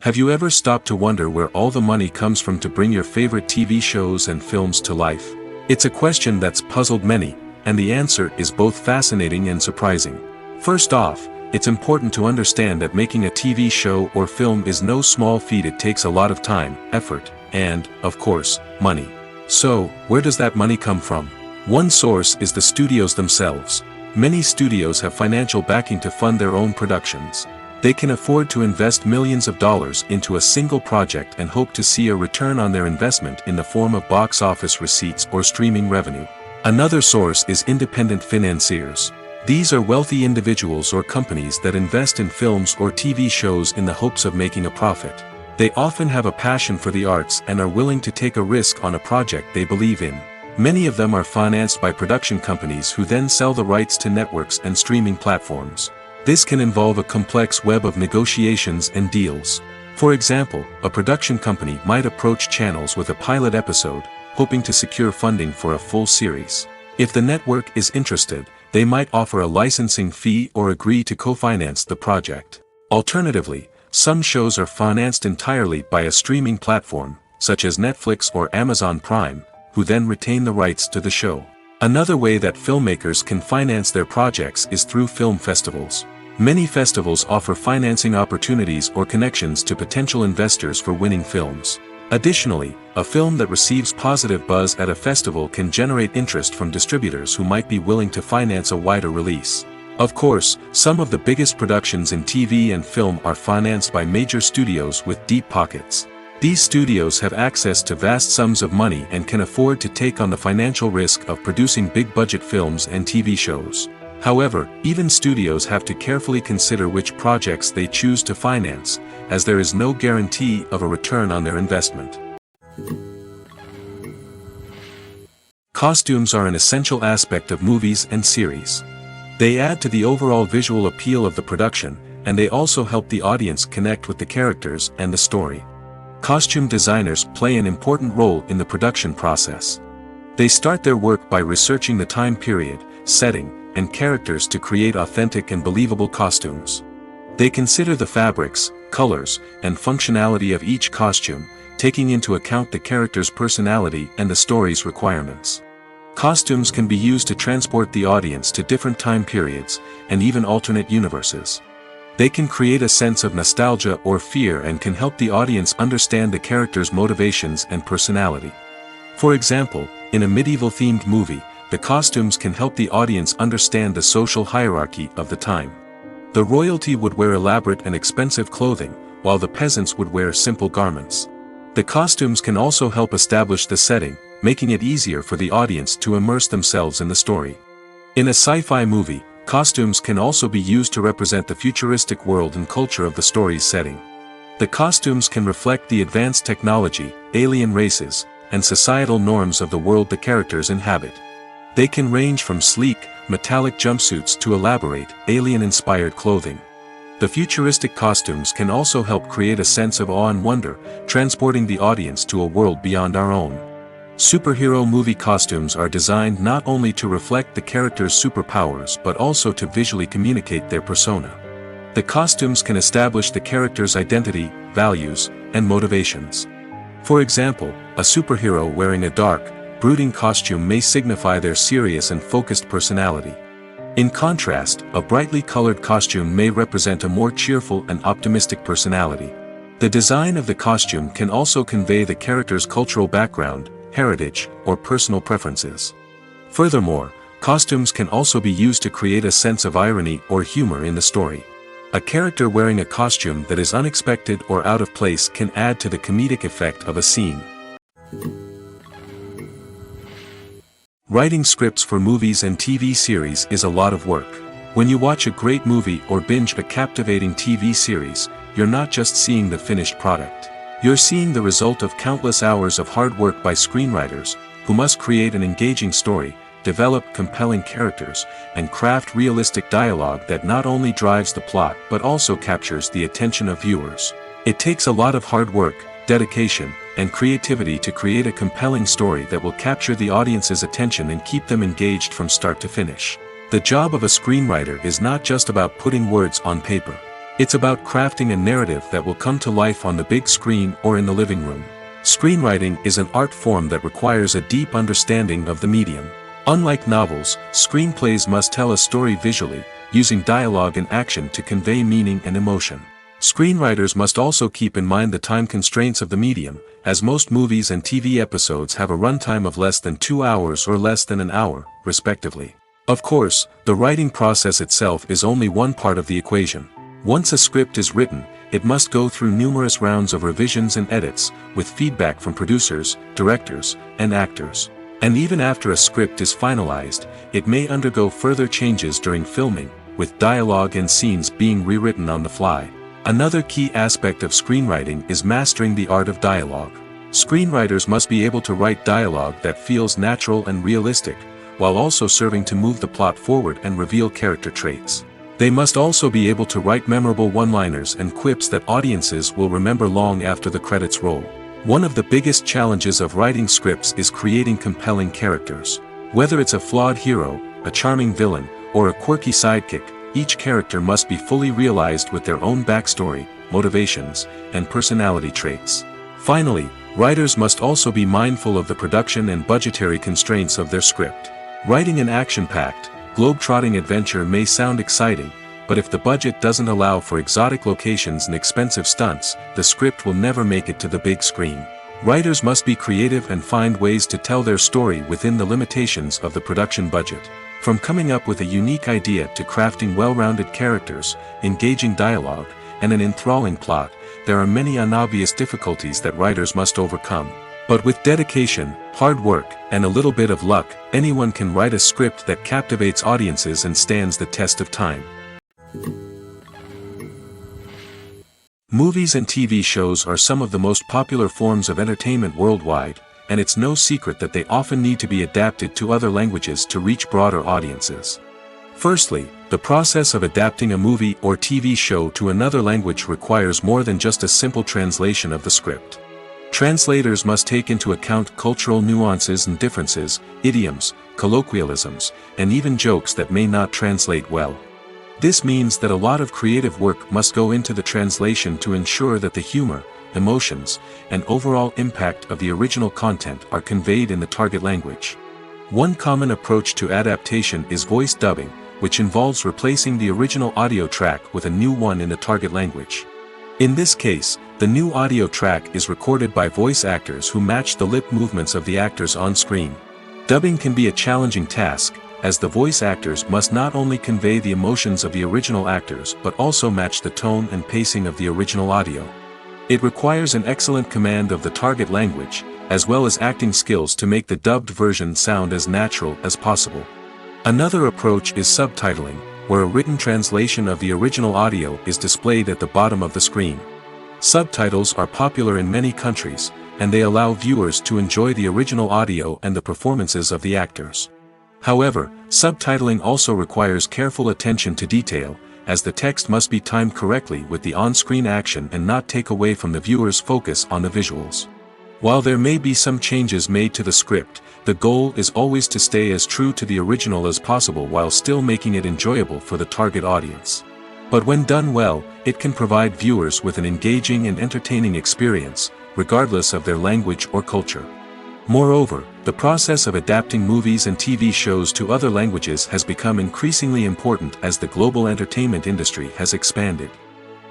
Have you ever stopped to wonder where all the money comes from to bring your favorite TV shows and films to life? It's a question that's puzzled many, and the answer is both fascinating and surprising. First off, it's important to understand that making a TV show or film is no small feat. It takes a lot of time, effort, and, of course, money. So, where does that money come from? One source is the studios themselves. Many studios have financial backing to fund their own productions. They can afford to invest millions of dollars into a single project and hope to see a return on their investment in the form of box office receipts or streaming revenue. Another source is independent financiers. These are wealthy individuals or companies that invest in films or TV shows in the hopes of making a profit. They often have a passion for the arts and are willing to take a risk on a project they believe in. Many of them are financed by production companies who then sell the rights to networks and streaming platforms. This can involve a complex web of negotiations and deals. For example, a production company might approach channels with a pilot episode, hoping to secure funding for a full series. If the network is interested, they might offer a licensing fee or agree to co-finance the project. Alternatively, some shows are financed entirely by a streaming platform, such as Netflix or Amazon Prime, who then retain the rights to the show. Another way that filmmakers can finance their projects is through film festivals. Many festivals offer financing opportunities or connections to potential investors for winning films. Additionally, a film that receives positive buzz at a festival can generate interest from distributors who might be willing to finance a wider release. Of course, some of the biggest productions in TV and film are financed by major studios with deep pockets. These studios have access to vast sums of money and can afford to take on the financial risk of producing big-budget films and TV shows. However, even studios have to carefully consider which projects they choose to finance, as there is no guarantee of a return on their investment. Costumes are an essential aspect of movies and series. They add to the overall visual appeal of the production, and they also help the audience connect with the characters and the story. Costume designers play an important role in the production process. They start their work by researching the time period, setting, and characters to create authentic and believable costumes. They consider the fabrics, colors, and functionality of each costume, taking into account the character's personality and the story's requirements. Costumes can be used to transport the audience to different time periods, and even alternate universes. They can create a sense of nostalgia or fear and can help the audience understand the character's motivations and personality. For example, in a medieval-themed movie, the costumes can help the audience understand the social hierarchy of the time. The royalty would wear elaborate and expensive clothing, while the peasants would wear simple garments. The costumes can also help establish the setting, making it easier for the audience to immerse themselves in the story. In a sci-fi movie, costumes can also be used to represent the futuristic world and culture of the story's setting. The costumes can reflect the advanced technology, alien races, and societal norms of the world the characters inhabit. They can range from sleek, metallic jumpsuits to elaborate, alien-inspired clothing. The futuristic costumes can also help create a sense of awe and wonder, transporting the audience to a world beyond our own. Superhero movie costumes are designed not only to reflect the character's superpowers but also to visually communicate their persona. The costumes can establish the character's identity, values, and motivations. For example, a superhero wearing a dark, brooding costume may signify their serious and focused personality. In contrast, a brightly colored costume may represent a more cheerful and optimistic personality. The design of the costume can also convey the character's cultural background, heritage, or personal preferences. Furthermore, costumes can also be used to create a sense of irony or humor in the story. A character wearing a costume that is unexpected or out of place can add to the comedic effect of a scene. Writing scripts for movies and TV series is a lot of work. When you watch a great movie or binge a captivating TV series, you're not just seeing the finished product. You're seeing the result of countless hours of hard work by screenwriters, who must create an engaging story, develop compelling characters, and craft realistic dialogue that not only drives the plot but also captures the attention of viewers. It takes a lot of hard work, dedication, and creativity to create a compelling story that will capture the audience's attention and keep them engaged from start to finish. The job of a screenwriter is not just about putting words on paper. It's about crafting a narrative that will come to life on the big screen or in the living room. Screenwriting is an art form that requires a deep understanding of the medium. Unlike novels, screenplays must tell a story visually, using dialogue and action to convey meaning and emotion. Screenwriters must also keep in mind the time constraints of the medium, as most movies and TV episodes have a runtime of less than 2 hours or less than an hour, respectively. Of course, the writing process itself is only one part of the equation. Once a script is written, it must go through numerous rounds of revisions and edits, with feedback from producers, directors, and actors. And even after a script is finalized, it may undergo further changes during filming, with dialogue and scenes being rewritten on the fly. Another key aspect of screenwriting is mastering the art of dialogue. Screenwriters must be able to write dialogue that feels natural and realistic, while also serving to move the plot forward and reveal character traits. They must also be able to write memorable one-liners and quips that audiences will remember long after the credits roll. One of the biggest challenges of writing scripts is creating compelling characters. Whether it's a flawed hero, a charming villain, or a quirky sidekick, each character must be fully realized with their own backstory, motivations, and personality traits. Finally, writers must also be mindful of the production and budgetary constraints of their script. Writing an action-packed, globe-trotting adventure may sound exciting, but if the budget doesn't allow for exotic locations and expensive stunts, the script will never make it to the big screen. Writers must be creative and find ways to tell their story within the limitations of the production budget. From coming up with a unique idea to crafting well-rounded characters, engaging dialogue, and an enthralling plot, there are many unobvious difficulties that writers must overcome. But with dedication, hard work, and a little bit of luck, anyone can write a script that captivates audiences and stands the test of time. Movies and TV shows are some of the most popular forms of entertainment worldwide, and it's no secret that they often need to be adapted to other languages to reach broader audiences. Firstly, the process of adapting a movie or TV show to another language requires more than just a simple translation of the script. Translators must take into account cultural nuances and differences, idioms, colloquialisms, and even jokes that may not translate well. This means that a lot of creative work must go into the translation to ensure that the humor, emotions, and overall impact of the original content are conveyed in the target language. One common approach to adaptation is voice dubbing, which involves replacing the original audio track with a new one in the target language. In this case, The new audio track is recorded by voice actors who match the lip movements of the actors on screen. Dubbing can be a challenging task, as the voice actors must not only convey the emotions of the original actors but also match the tone and pacing of the original audio. It requires an excellent command of the target language, as well as acting skills to make the dubbed version sound as natural as possible. Another approach is subtitling, where a written translation of the original audio is displayed at the bottom of the screen. Subtitles are popular in many countries, and they allow viewers to enjoy the original audio and the performances of the actors. However, subtitling also requires careful attention to detail, as the text must be timed correctly with the on-screen action and not take away from the viewer's focus on the visuals. While there may be some changes made to the script, the goal is always to stay as true to the original as possible while still making it enjoyable for the target audience. But when done well, it can provide viewers with an engaging and entertaining experience, regardless of their language or culture. Moreover, the process of adapting movies and TV shows to other languages has become increasingly important as the global entertainment industry has expanded.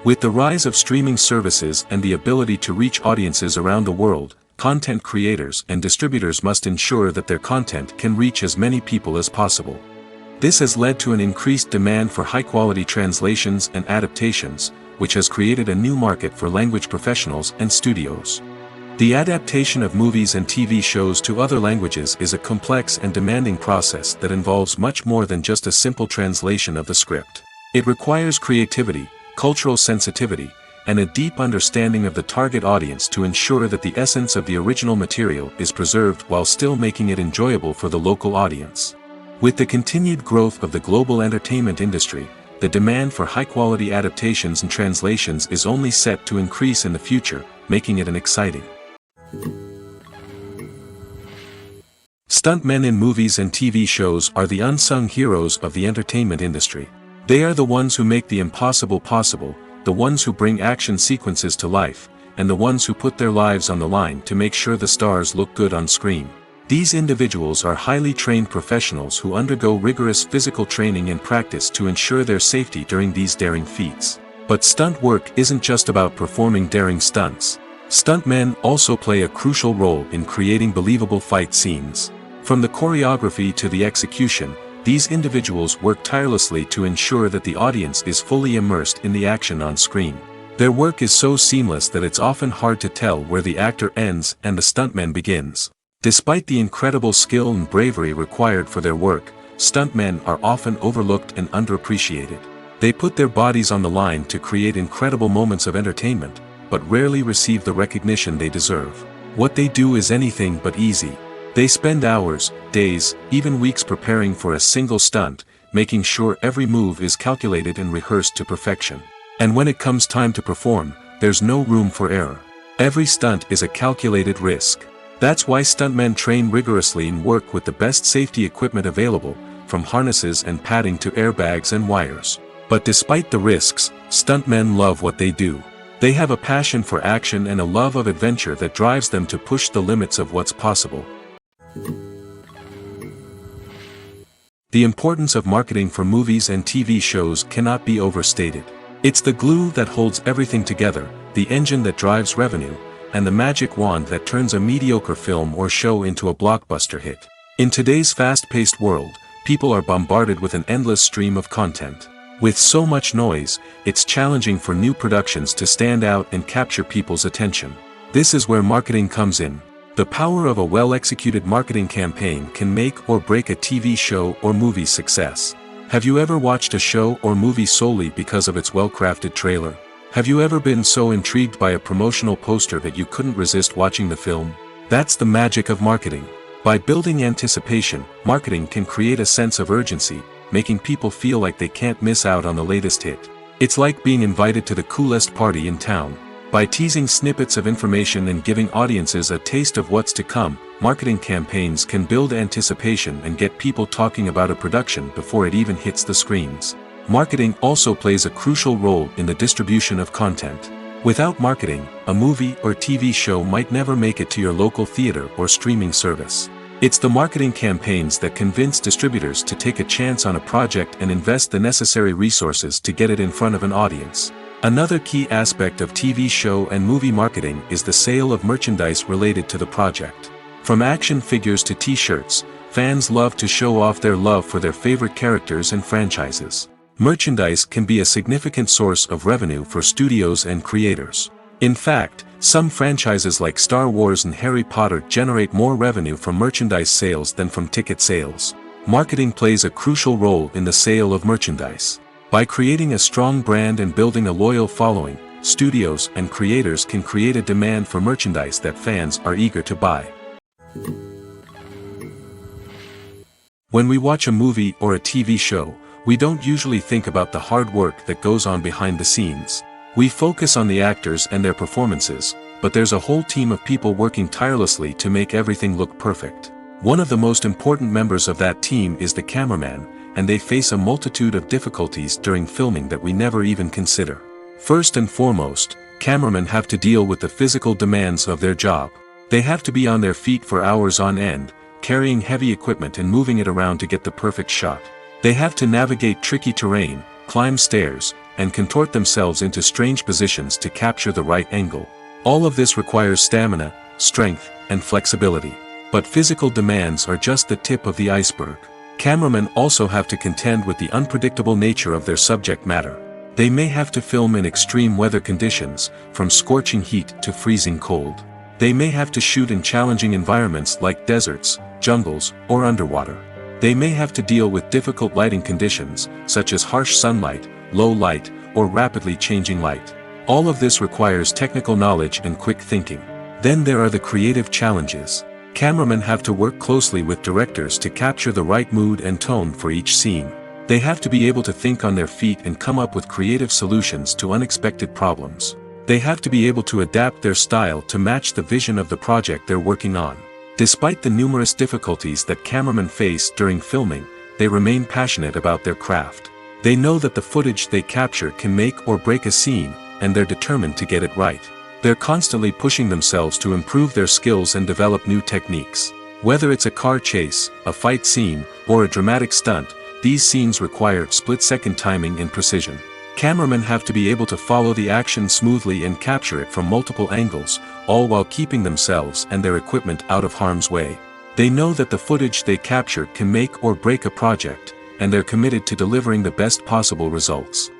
With the rise of streaming services and the ability to reach audiences around the world, content creators and distributors must ensure that their content can reach as many people as possible. This has led to an increased demand for high-quality translations and adaptations, which has created a new market for language professionals and studios. The adaptation of movies and TV shows to other languages is a complex and demanding process that involves much more than just a simple translation of the script. It requires creativity, cultural sensitivity, and a deep understanding of the target audience to ensure that the essence of the original material is preserved while still making it enjoyable for the local audience. With the continued growth of the global entertainment industry, the demand for high-quality adaptations and translations is only set to increase in the future, making it an exciting. Stuntmen in movies and TV shows are the unsung heroes of the entertainment industry. They are the ones who make the impossible possible, the ones who bring action sequences to life, and the ones who put their lives on the line to make sure the stars look good on screen. These individuals are highly trained professionals who undergo rigorous physical training and practice to ensure their safety during these daring feats. But stunt work isn't just about performing daring stunts. Stuntmen also play a crucial role in creating believable fight scenes. From the choreography to the execution, these individuals work tirelessly to ensure that the audience is fully immersed in the action on screen. Their work is so seamless that it's often hard to tell where the actor ends and the stuntman begins. Despite the incredible skill and bravery required for their work, stuntmen are often overlooked and underappreciated. They put their bodies on the line to create incredible moments of entertainment, but rarely receive the recognition they deserve. What they do is anything but easy. They spend hours, days, even weeks preparing for a single stunt, making sure every move is calculated and rehearsed to perfection. And when it comes time to perform, there's no room for error. Every stunt is a calculated risk. That's why stuntmen train rigorously and work with the best safety equipment available, from harnesses and padding to airbags and wires. But despite the risks, stuntmen love what they do. They have a passion for action and a love of adventure that drives them to push the limits of what's possible. The importance of marketing for movies and TV shows cannot be overstated. It's the glue that holds everything together, the engine that drives revenue, and the magic wand that turns a mediocre film or show into a blockbuster hit. In today's fast-paced world, people are bombarded with an endless stream of content. With so much noise, it's challenging for new productions to stand out and capture people's attention. This is where marketing comes in. The power of a well-executed marketing campaign can make or break a TV show or movie's success. Have you ever watched a show or movie solely because of its well-crafted trailer? Have you ever been so intrigued by a promotional poster that you couldn't resist watching the film? That's the magic of marketing. By building anticipation, marketing can create a sense of urgency, making people feel like they can't miss out on the latest hit. It's like being invited to the coolest party in town. By teasing snippets of information and giving audiences a taste of what's to come, marketing campaigns can build anticipation and get people talking about a production before it even hits the screens. Marketing also plays a crucial role in the distribution of content. Without marketing, a movie or TV show might never make it to your local theater or streaming service. It's the marketing campaigns that convince distributors to take a chance on a project and invest the necessary resources to get it in front of an audience. Another key aspect of TV show and movie marketing is the sale of merchandise related to the project. From action figures to t-shirts, fans love to show off their love for their favorite characters and franchises. Merchandise can be a significant source of revenue for studios and creators. In fact, some franchises like Star Wars and Harry Potter generate more revenue from merchandise sales than from ticket sales. Marketing plays a crucial role in the sale of merchandise. By creating a strong brand and building a loyal following, studios and creators can create a demand for merchandise that fans are eager to buy. When we watch a movie or a TV show, we don't usually think about the hard work that goes on behind the scenes. We focus on the actors and their performances, but there's a whole team of people working tirelessly to make everything look perfect. One of the most important members of that team is the cameraman, and they face a multitude of difficulties during filming that we never even consider. First and foremost, cameramen have to deal with the physical demands of their job. They have to be on their feet for hours on end, carrying heavy equipment and moving it around to get the perfect shot. They have to navigate tricky terrain, climb stairs, and contort themselves into strange positions to capture the right angle. All of this requires stamina, strength, and flexibility. But physical demands are just the tip of the iceberg. Cameramen also have to contend with the unpredictable nature of their subject matter. They may have to film in extreme weather conditions, from scorching heat to freezing cold. They may have to shoot in challenging environments like deserts, jungles, or underwater. They may have to deal with difficult lighting conditions, such as harsh sunlight, low light, or rapidly changing light. All of this requires technical knowledge and quick thinking. Then there are the creative challenges. Cameramen have to work closely with directors to capture the right mood and tone for each scene. They have to be able to think on their feet and come up with creative solutions to unexpected problems. They have to be able to adapt their style to match the vision of the project they're working on. Despite the numerous difficulties that cameramen face during filming, they remain passionate about their craft. They know that the footage they capture can make or break a scene, and they're determined to get it right. They're constantly pushing themselves to improve their skills and develop new techniques. Whether it's a car chase, a fight scene, or a dramatic stunt, these scenes require split-second timing and precision. Cameramen have to be able to follow the action smoothly and capture it from multiple angles, all while keeping themselves and their equipment out of harm's way. They know that the footage they capture can make or break a project, and they're committed to delivering the best possible results.